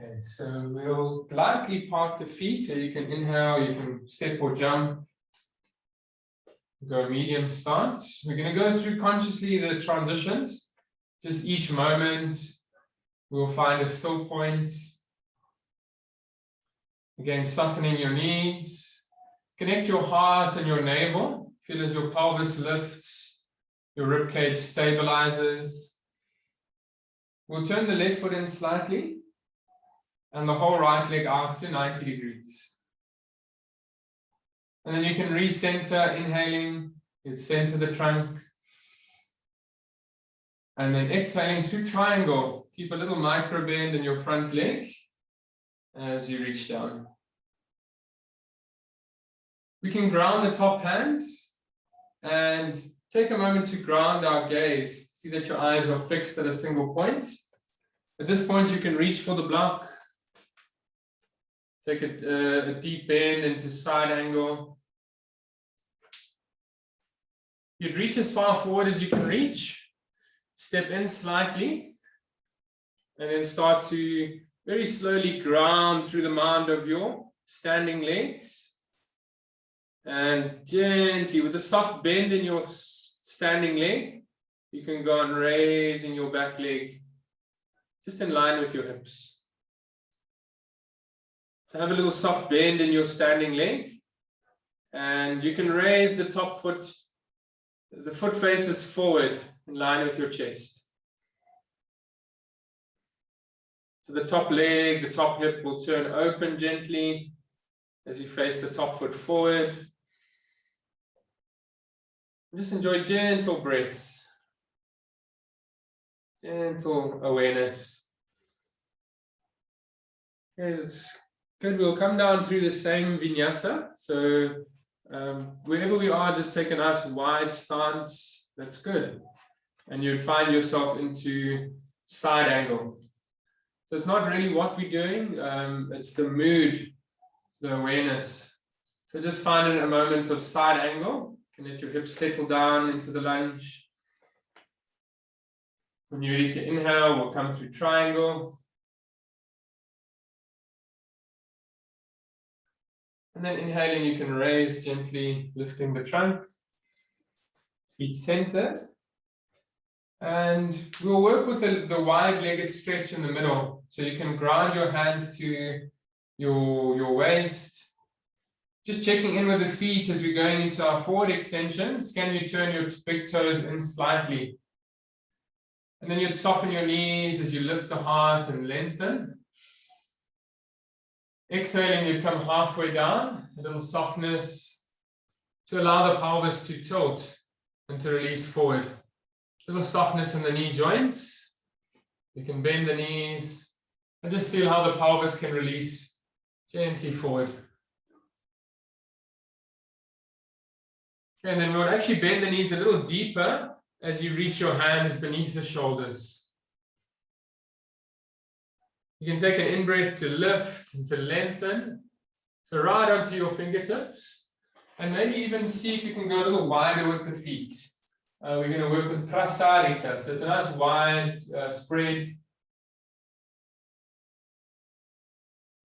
Okay, so we'll lightly park the feet so you can inhale, you can step or jump. Go medium stance. We're going to go through consciously the transitions. Just each moment, we'll find a still point. Again, softening your knees. Connect your heart and your navel. Feel as your pelvis lifts, your ribcage stabilizes. We'll turn the left foot in slightly and the whole right leg out to 90 degrees. And then you can recenter, inhaling, you'd center the trunk. And then exhaling through triangle. Keep a little micro bend in your front leg as you reach down. We can ground the top hand and take a moment to ground our gaze. See that your eyes are fixed at a single point. At this point, you can reach for the block. Take a deep bend into side angle. You'd reach as far forward as you can reach. Step in slightly. And then start to very slowly ground through the mound of your standing legs. And gently, with a soft bend in your standing leg, you can go on raising your back leg. Just in line with your hips. So have a little soft bend in your standing leg. And you can raise the top foot. The foot faces forward in line with your chest. So the top leg, the top hip will turn open gently as you face the top foot forward. Just enjoy gentle breaths. Gentle awareness. Okay, that's good. We'll come down through the same vinyasa. So wherever we are, just take a nice wide stance. That's good. And you'd find yourself into side angle. So it's not really what we're doing. It's the mood, the awareness. So just find a moment of side angle. You can let your hips settle down into the lunge. When you're ready to inhale, we'll come through triangle. And then inhaling, you can raise gently, lifting the trunk. Feet centered. And we'll work with the wide-legged stretch in the middle. So you can ground your hands to your waist. Just checking in with the feet as we're going into our forward extensions. Can you turn your big toes in slightly? And then you'd soften your knees as you lift the heart and lengthen. Exhaling, you come halfway down, a little softness to allow the pelvis to tilt and to release forward. A little softness in the knee joints. You can bend the knees and just feel how the pelvis can release gently forward. Okay, and then we'll actually bend the knees a little deeper as you reach your hands beneath the shoulders. You can take an in-breath to lift and to lengthen. So right onto your fingertips. And maybe even see if you can go a little wider with the feet. We're going to work with prasarita. So it's a nice wide spread.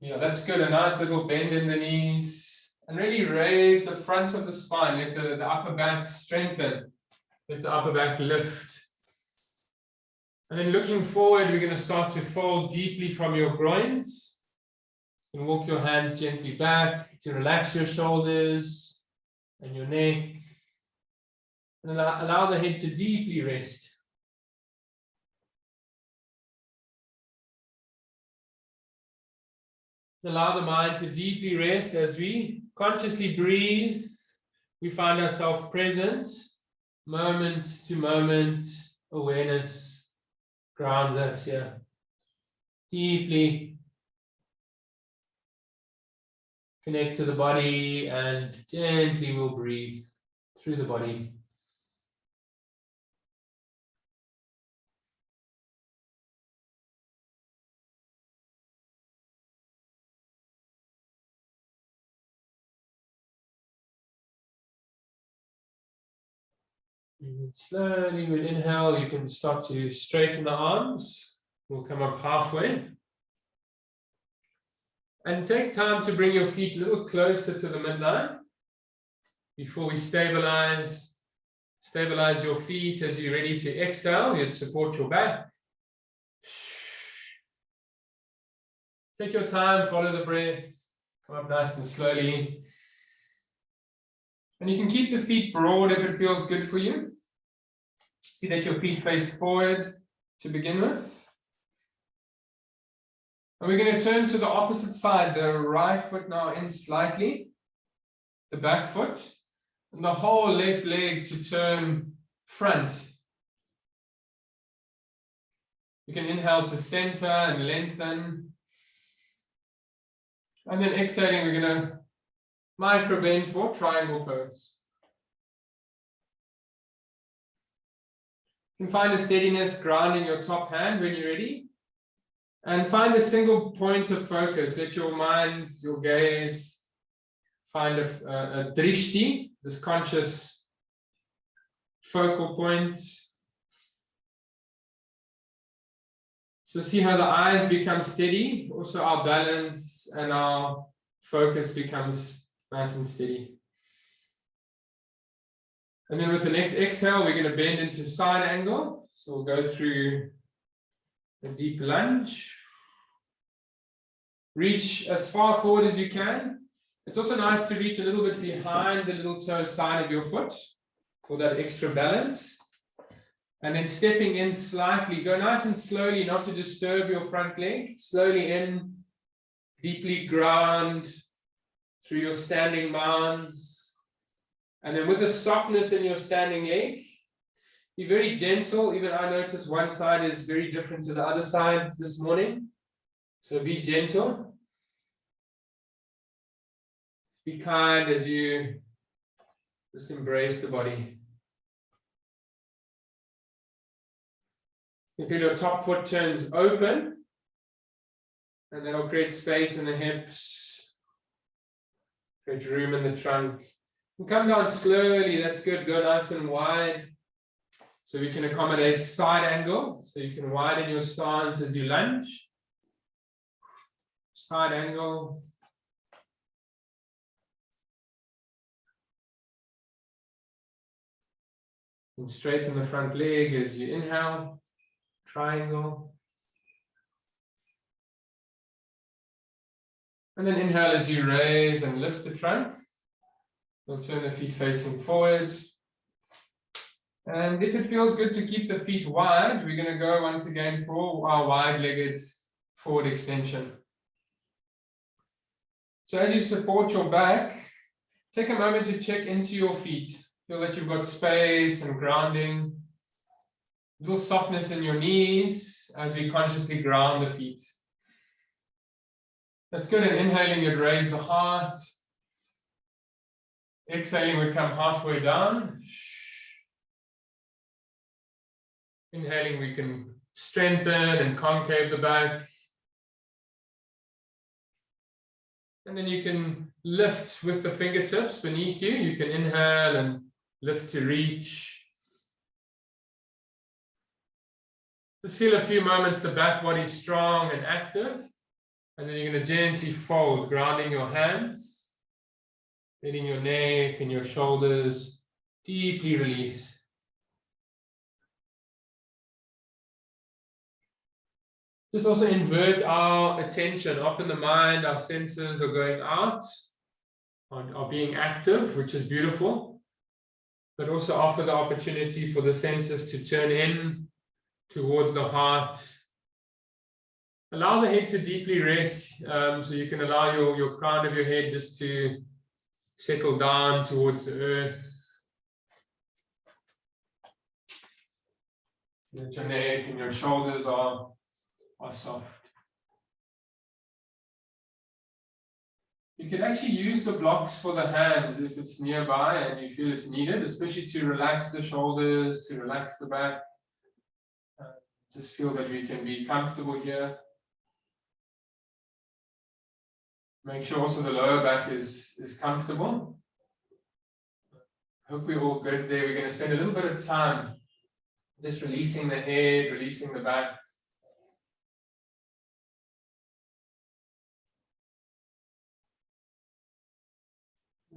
Yeah, that's good. A nice little bend in the knees. And really raise the front of the spine. Let the upper back strengthen. Let the upper back lift. And then looking forward, we're going to start to fold deeply from your groins. You can walk your hands gently back to relax your shoulders and your neck. And allow the head to deeply rest. Allow the mind to deeply rest as we consciously breathe. We find ourselves present, moment to moment. Awareness grounds us here. Deeply connect to the body and gently we'll breathe through the body. And slowly with inhale, you can start to straighten the arms. We'll come up halfway. And take time to bring your feet a little closer to the midline. Before we stabilize your feet as you're ready to exhale. You'd support your back. Take your time, follow the breath. Come up nice and slowly. And you can keep the feet broad if it feels good for you. See that your feet face forward to begin with. And we're going to turn to the opposite side, the right foot now in slightly, the back foot, and the whole left leg to turn front. You can inhale to center and lengthen. And then exhaling, we're going to micro bend for triangle pose. You can find a steadiness grounding your top hand when you're ready. And find a single point of focus. Let your mind, your gaze, find a drishti, this conscious focal point. So see how the eyes become steady. Also our balance and our focus becomes nice and steady. And then with the next exhale, we're going to bend into side angle. So we'll go through a deep lunge. Reach as far forward as you can. It's also nice to reach a little bit behind the little toe side of your foot for that extra balance. And then stepping in slightly. Go nice and slowly, not to disturb your front leg. Slowly in, deeply ground through your standing mounds. And then with the softness in your standing leg, be very gentle. Even I notice one side is very different to the other side this morning. So be gentle. Be kind as you just embrace the body. You feel your top foot turns open, and that'll create space in the hips, create room in the trunk. You come down slowly, that's good. Go nice and wide. So we can accommodate side angle. So you can widen your stance as you lunge. Side angle. And straighten the front leg as you inhale. Triangle. And then inhale as you raise and lift the trunk. We'll turn the feet facing forward. And if it feels good to keep the feet wide, we're going to go once again for our wide-legged forward extension. So as you support your back, take a moment to check into your feet. Feel that you've got space and grounding. A little softness in your knees as we consciously ground the feet. That's good. And inhaling, you'd raise the heart. Exhaling, we come halfway down. Inhaling, we can strengthen and concave the back. And then you can lift with the fingertips beneath you. You can inhale and lift to reach. Just feel a few moments the back body strong and active. And then you're going to gently fold, grounding your hands, letting your neck and your shoulders deeply release. Just also invert our attention. Often the mind, our senses are going out, are being active, which is beautiful, but also offer the opportunity for the senses to turn in towards the heart. Allow the head to deeply rest, so you can allow your crown of your head just to settle down towards the earth. Let your neck and your shoulders are soft. You can actually use the blocks for the hands if it's nearby and you feel it's needed, especially to relax the shoulders, to relax the back. Just feel that we can be comfortable here. Make sure also the lower back is comfortable. Hope we're all good there. We're going to spend a little bit of time just releasing the head, releasing the back.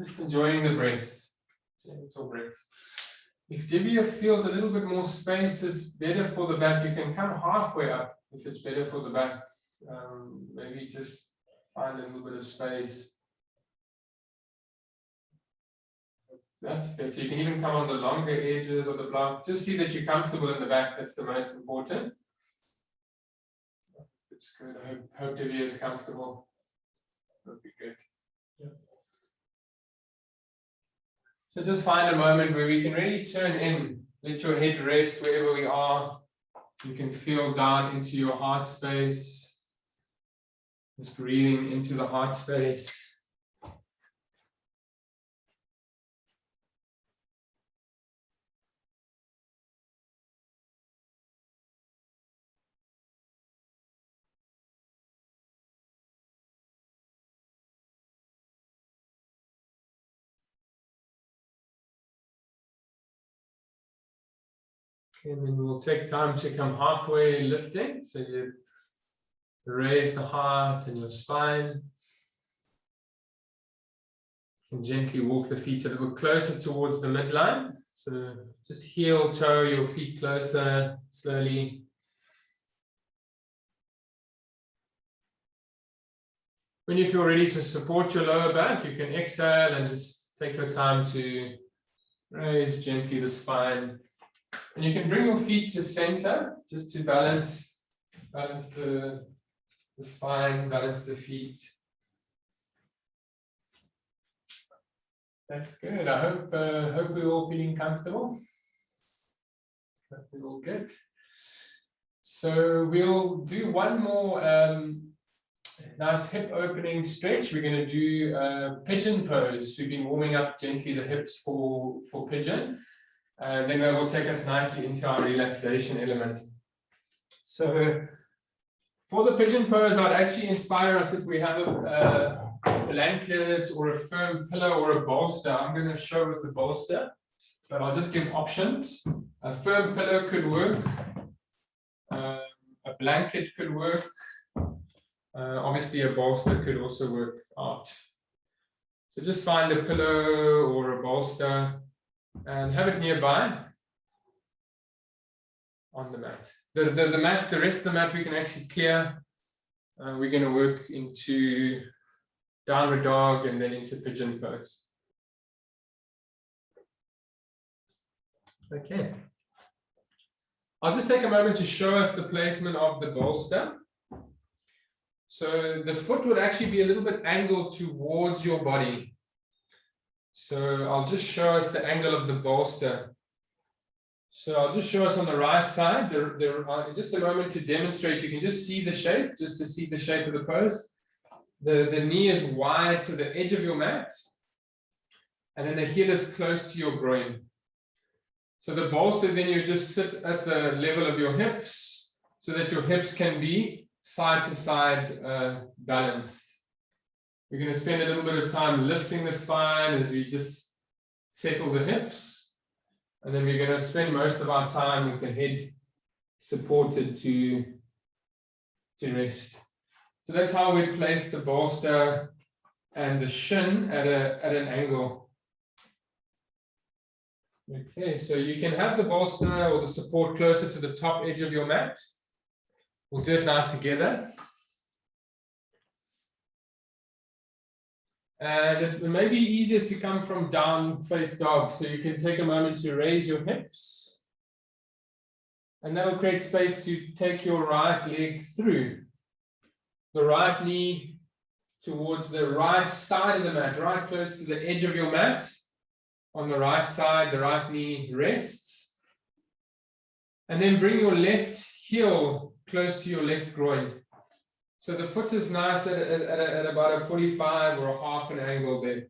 Just enjoying the breath, gentle breath. If Divya feels a little bit more space is better for the back, you can come halfway up if it's better for the back. Maybe just find a little bit of space. That's better. You can even come on the longer edges of the block. Just see that you're comfortable in the back. That's the most important. It's good. I hope Divya is comfortable. That'd be good. Yeah. So just find a moment where we can really turn in, let your head rest wherever we are. You can feel down into your heart space. Just breathing into the heart space. And then we'll take time to come halfway lifting. So you raise the heart and your spine. And gently walk the feet a little closer towards the midline. So just heel toe your feet closer slowly. When you feel ready to support your lower back, you can exhale and just take your time to raise gently the spine. And you can bring your feet to center just to balance the spine, balance the feet. That's good. I hope we're all feeling comfortable. Hope we're all good. So we'll do one more nice hip opening stretch. We're going to do pigeon pose. We've been warming up gently the hips for pigeon. And then that will take us nicely into our relaxation element. So for the pigeon pose, I'd actually inspire us if we have a blanket or a firm pillow or a bolster. I'm going to show with the bolster, but I'll just give options. A firm pillow could work. A blanket could work. Obviously, a bolster could also work out. So just find a pillow or a bolster and have it nearby on the mat. The mat, the rest of the mat we can actually clear. We're going to work into downward dog and then into pigeon pose. Okay. I'll just take a moment to show us the placement of the bolster. So the foot would actually be a little bit angled towards your body. So I'll just show us the angle of the bolster. So I'll just show us on the right side, just a moment to demonstrate. You can just see the shape, just to see the shape of the pose. The knee is wide to the edge of your mat. And then the heel is close to your groin. So the bolster, then you just sit at the level of your hips so that your hips can be side to side balanced. We're going to spend a little bit of time lifting the spine as we just settle the hips. And then we're going to spend most of our time with the head supported to rest. So that's how we place the bolster and the shin at an angle. Okay, so you can have the bolster or the support closer to the top edge of your mat. We'll do it now together. And it may be easiest to come from down face dog. So you can take a moment to raise your hips. And that'll create space to take your right leg through. The right knee towards the right side of the mat, right close to the edge of your mat. On the right side, the right knee rests. And then bring your left heel close to your left groin. So the foot is nice at about a 45 or a half an angle there.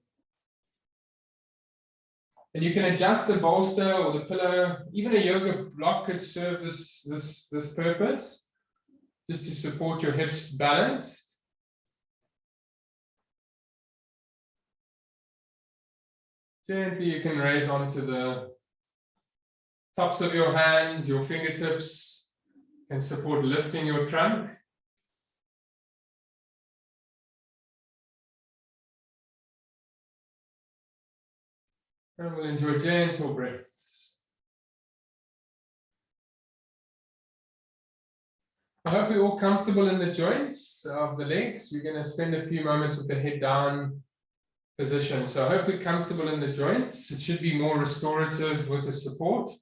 And you can adjust the bolster or the pillow. Even a yoga block could serve this purpose, just to support your hips balanced. Gently, you can raise onto the tops of your hands, your fingertips, and support lifting your trunk. And we'll enjoy gentle breaths. I hope you're all comfortable in the joints of the legs. We're going to spend a few moments with the head down position. So I hope you're comfortable in the joints. It should be more restorative with the support.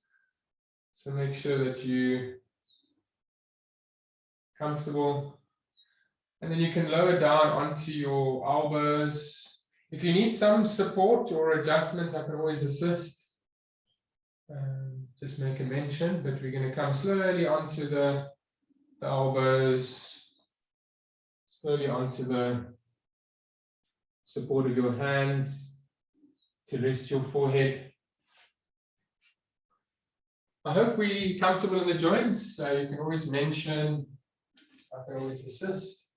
So make sure that you're comfortable. And then you can lower down onto your elbows. If you need some support or adjustment, I can always assist. Just make a mention, but we're going to come slowly onto the elbows, slowly onto the support of your hands to rest your forehead. I hope we're comfortable in the joints. You can always mention, I can always assist.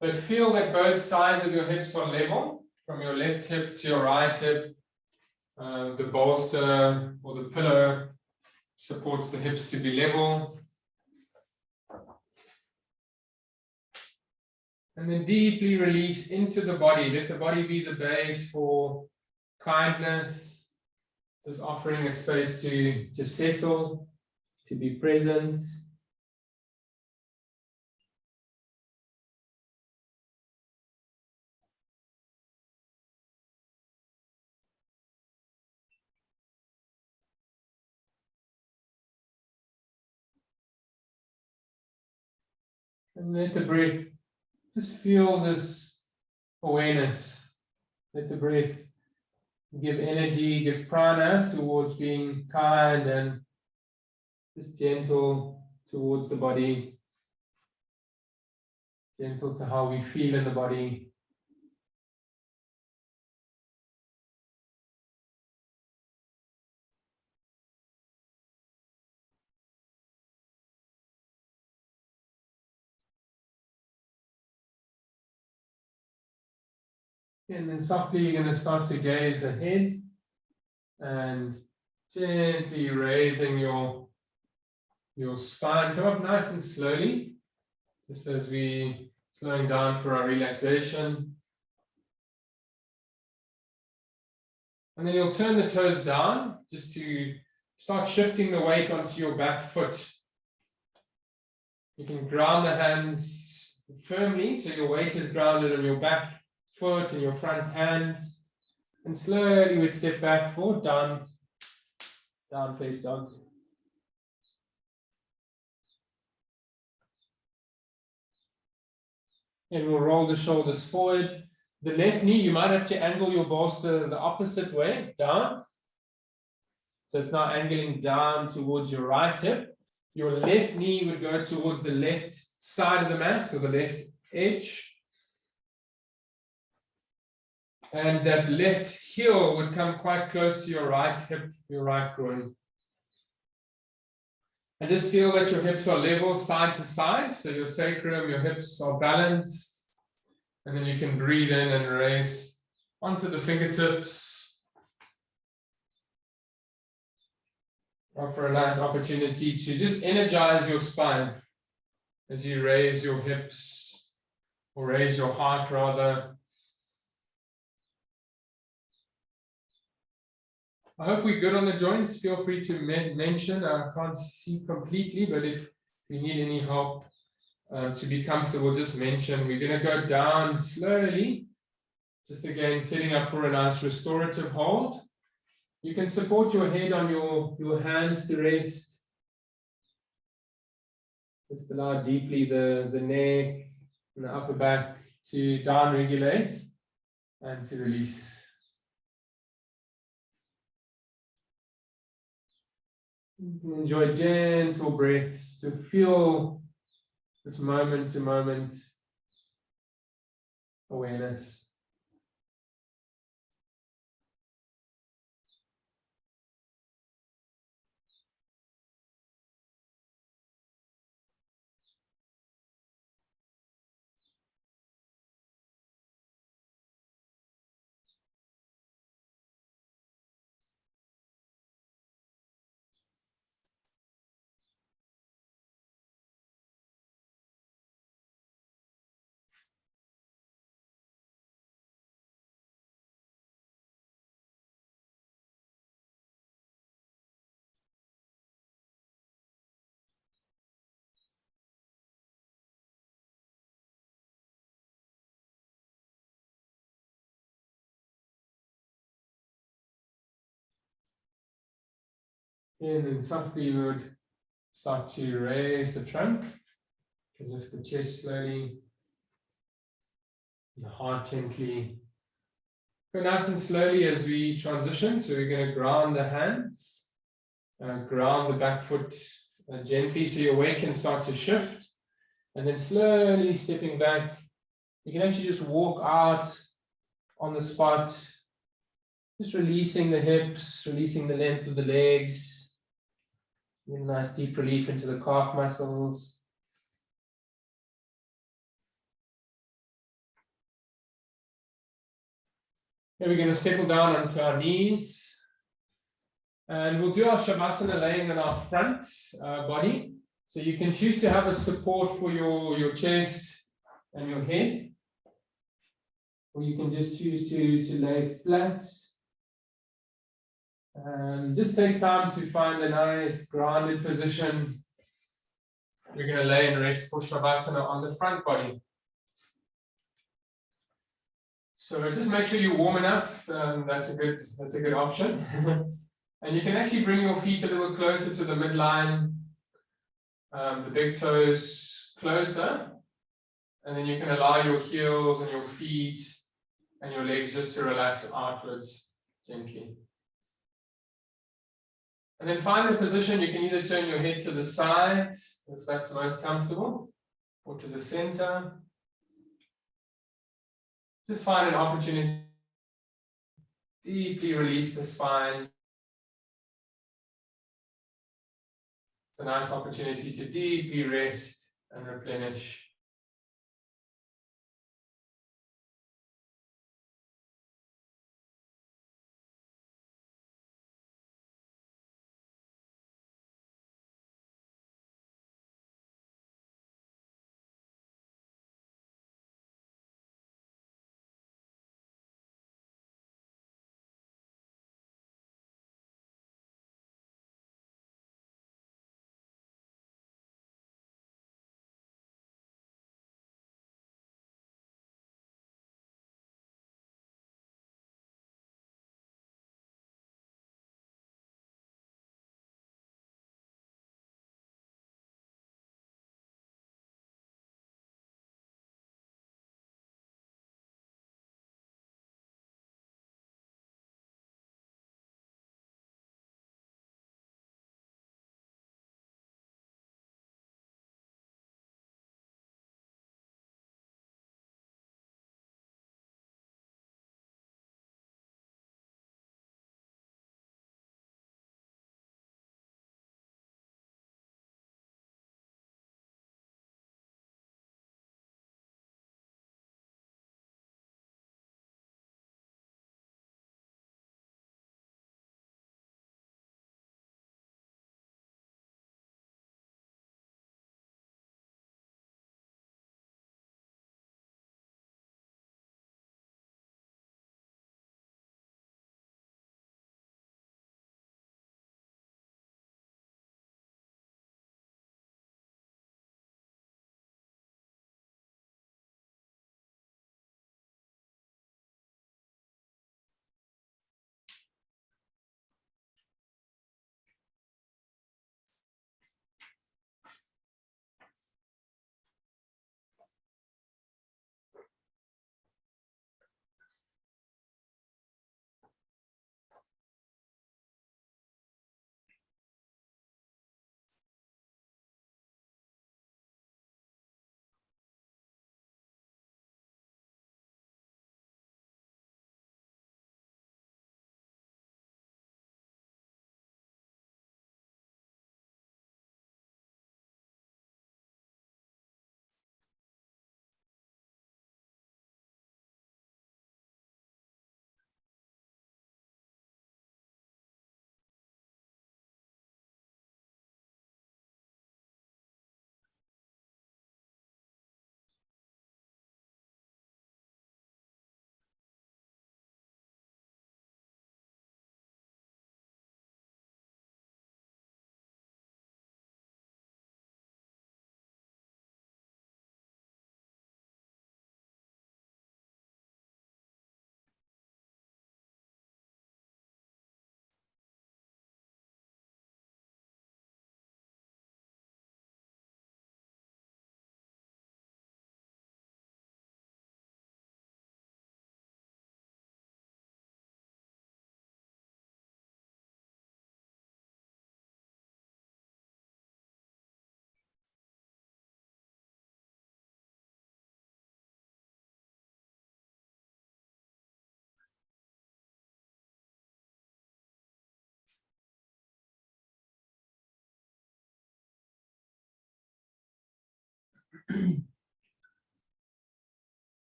But feel that both sides of your hips are level, from your left hip to your right hip. The bolster or the pillow supports the hips to be level. And then deeply release into the body. Let the body be the base for kindness. Just offering a space to settle, to be present. And let the breath, just feel this awareness. Let the breath give energy, give prana towards being kind and just gentle towards the body. Gentle to how we feel in the body. And then softly you're going to start to gaze ahead and gently raising your spine. Come up nice and slowly, just as we slowing down for our relaxation. And then you'll turn the toes down just to start shifting the weight onto your back foot. You can ground the hands firmly, so your weight is grounded on your back foot and your front hands, and slowly we'd step back forward, down face dog. And we'll roll the shoulders forward. The left knee, you might have to angle your bolster the opposite way, down. So it's now angling down towards your right hip. Your left knee would go towards the left side of the mat, or the left edge. And that left heel would come quite close to your right hip, your right groin. And just feel that your hips are level side to side. So your sacrum, your hips are balanced. And then you can breathe in and raise onto the fingertips. Offer a nice opportunity to just energize your spine as you raise your hips, or raise your heart rather. I hope we're good on the joints. Feel free to mention. I can't see completely, but if you need any help to be comfortable, just mention. We're going to go down slowly. Just again, setting up for a nice restorative hold. You can support your head on your hands to rest. Just allow deeply the neck and the upper back to down regulate and to release. You can enjoy gentle breaths to feel this moment to moment awareness. And then softly you would start to raise the trunk. You can lift the chest slowly. The heart gently. Go nice and slowly as we transition. So we're going to ground the hands, ground the back foot gently so your weight can start to shift. And then slowly stepping back, you can actually just walk out on the spot, just releasing the hips, releasing the length of the legs. Get a nice deep relief into the calf muscles. Then we're going to settle down onto our knees. And we'll do our Shavasana laying on our front body. So you can choose to have a support for your chest and your head. Or you can just choose to lay flat. Just take time to find a nice grounded position. We're going to lay and rest for Shavasana on the front body. So just make sure you're warm enough. That's a good option. And you can actually bring your feet a little closer to the midline, the big toes closer, and then you can allow your heels and your feet and your legs just to relax outwards gently. And then find the position. You can either turn your head to the side, if that's most comfortable, or to the center. Just find an opportunity to deeply release the spine. It's a nice opportunity to deeply rest and replenish.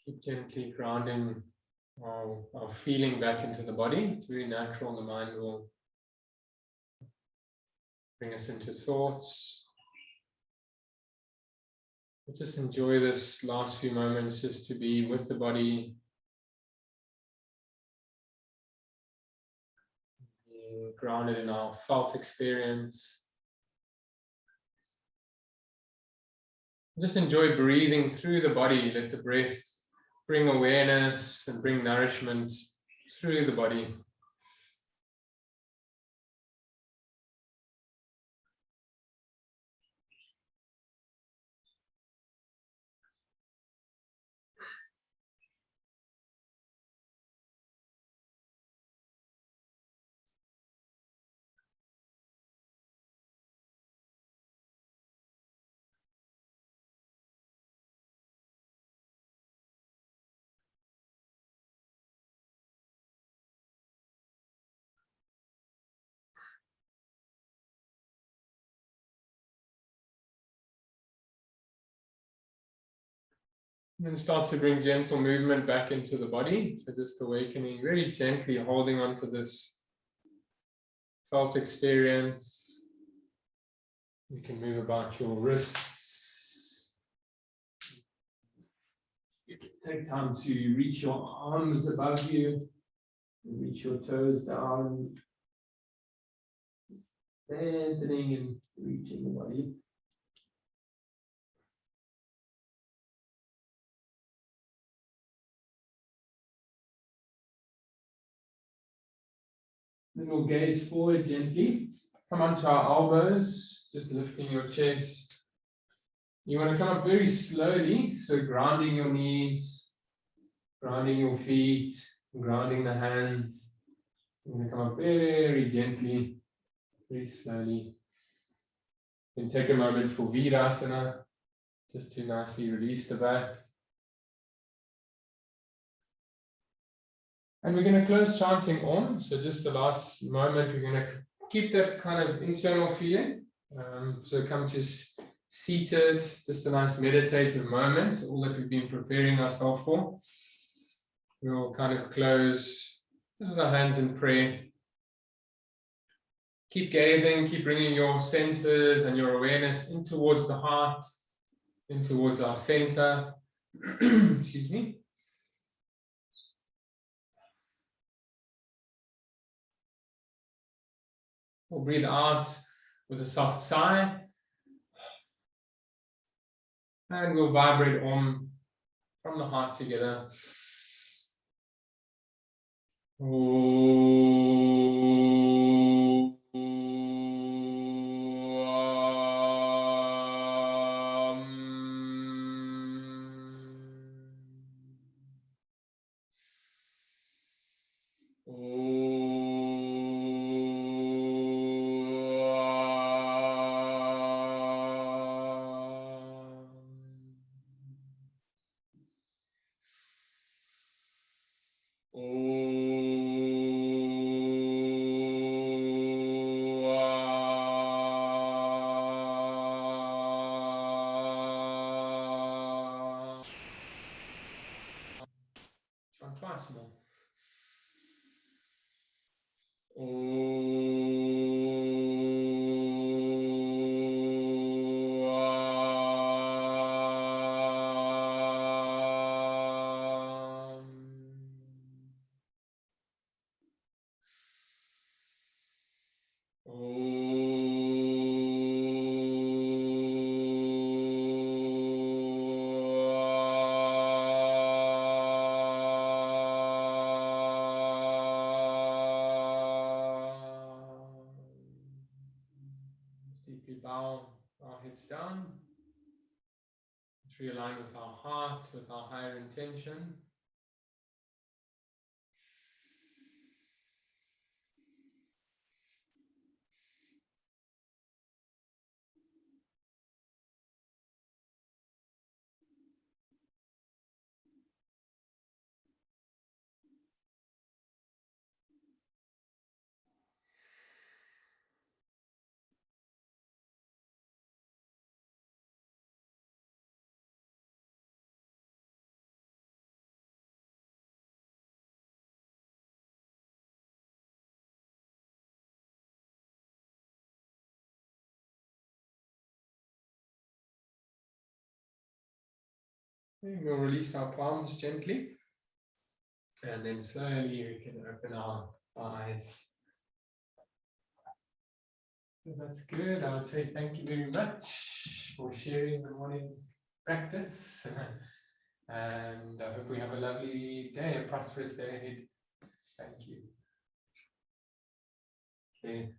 Keep gently grounding our feeling back into the body. It's very natural. The mind will bring us into thoughts. But just enjoy this last few moments just to be with the body, being grounded in our felt experience. Just enjoy breathing through the body. Let the breath bring awareness and bring nourishment through the body. And then start to bring gentle movement back into the body. So just awakening, very gently holding on to this felt experience. You can move about your wrists. You can take time to reach your arms above you, and reach your toes down. Strengthening and reaching the body. Then we'll gaze forward gently. Come onto our elbows, just lifting your chest. You want to come up very slowly, so grounding your knees, grounding your feet, grounding the hands. You're going to come up very gently, very slowly. Then take a moment for Vinyasa, just to nicely release the back. And we're going to close chanting Om. So just the last moment, we're going to keep that kind of internal feeling. So come to seated, just a nice meditative moment, all that we've been preparing ourselves for. We'll kind of close with our hands in prayer. Keep gazing, keep bringing your senses and your awareness in towards the heart, in towards our center. Excuse me. We'll breathe out with a soft sigh. And we'll vibrate Om from the heart together. Twice more. line with our heart, with our higher intention. We'll release our palms gently, and then slowly we can open our eyes. So that's good. I would say thank you very much for sharing the morning practice, and I hope we have a lovely day, a prosperous day ahead. Thank you. Okay.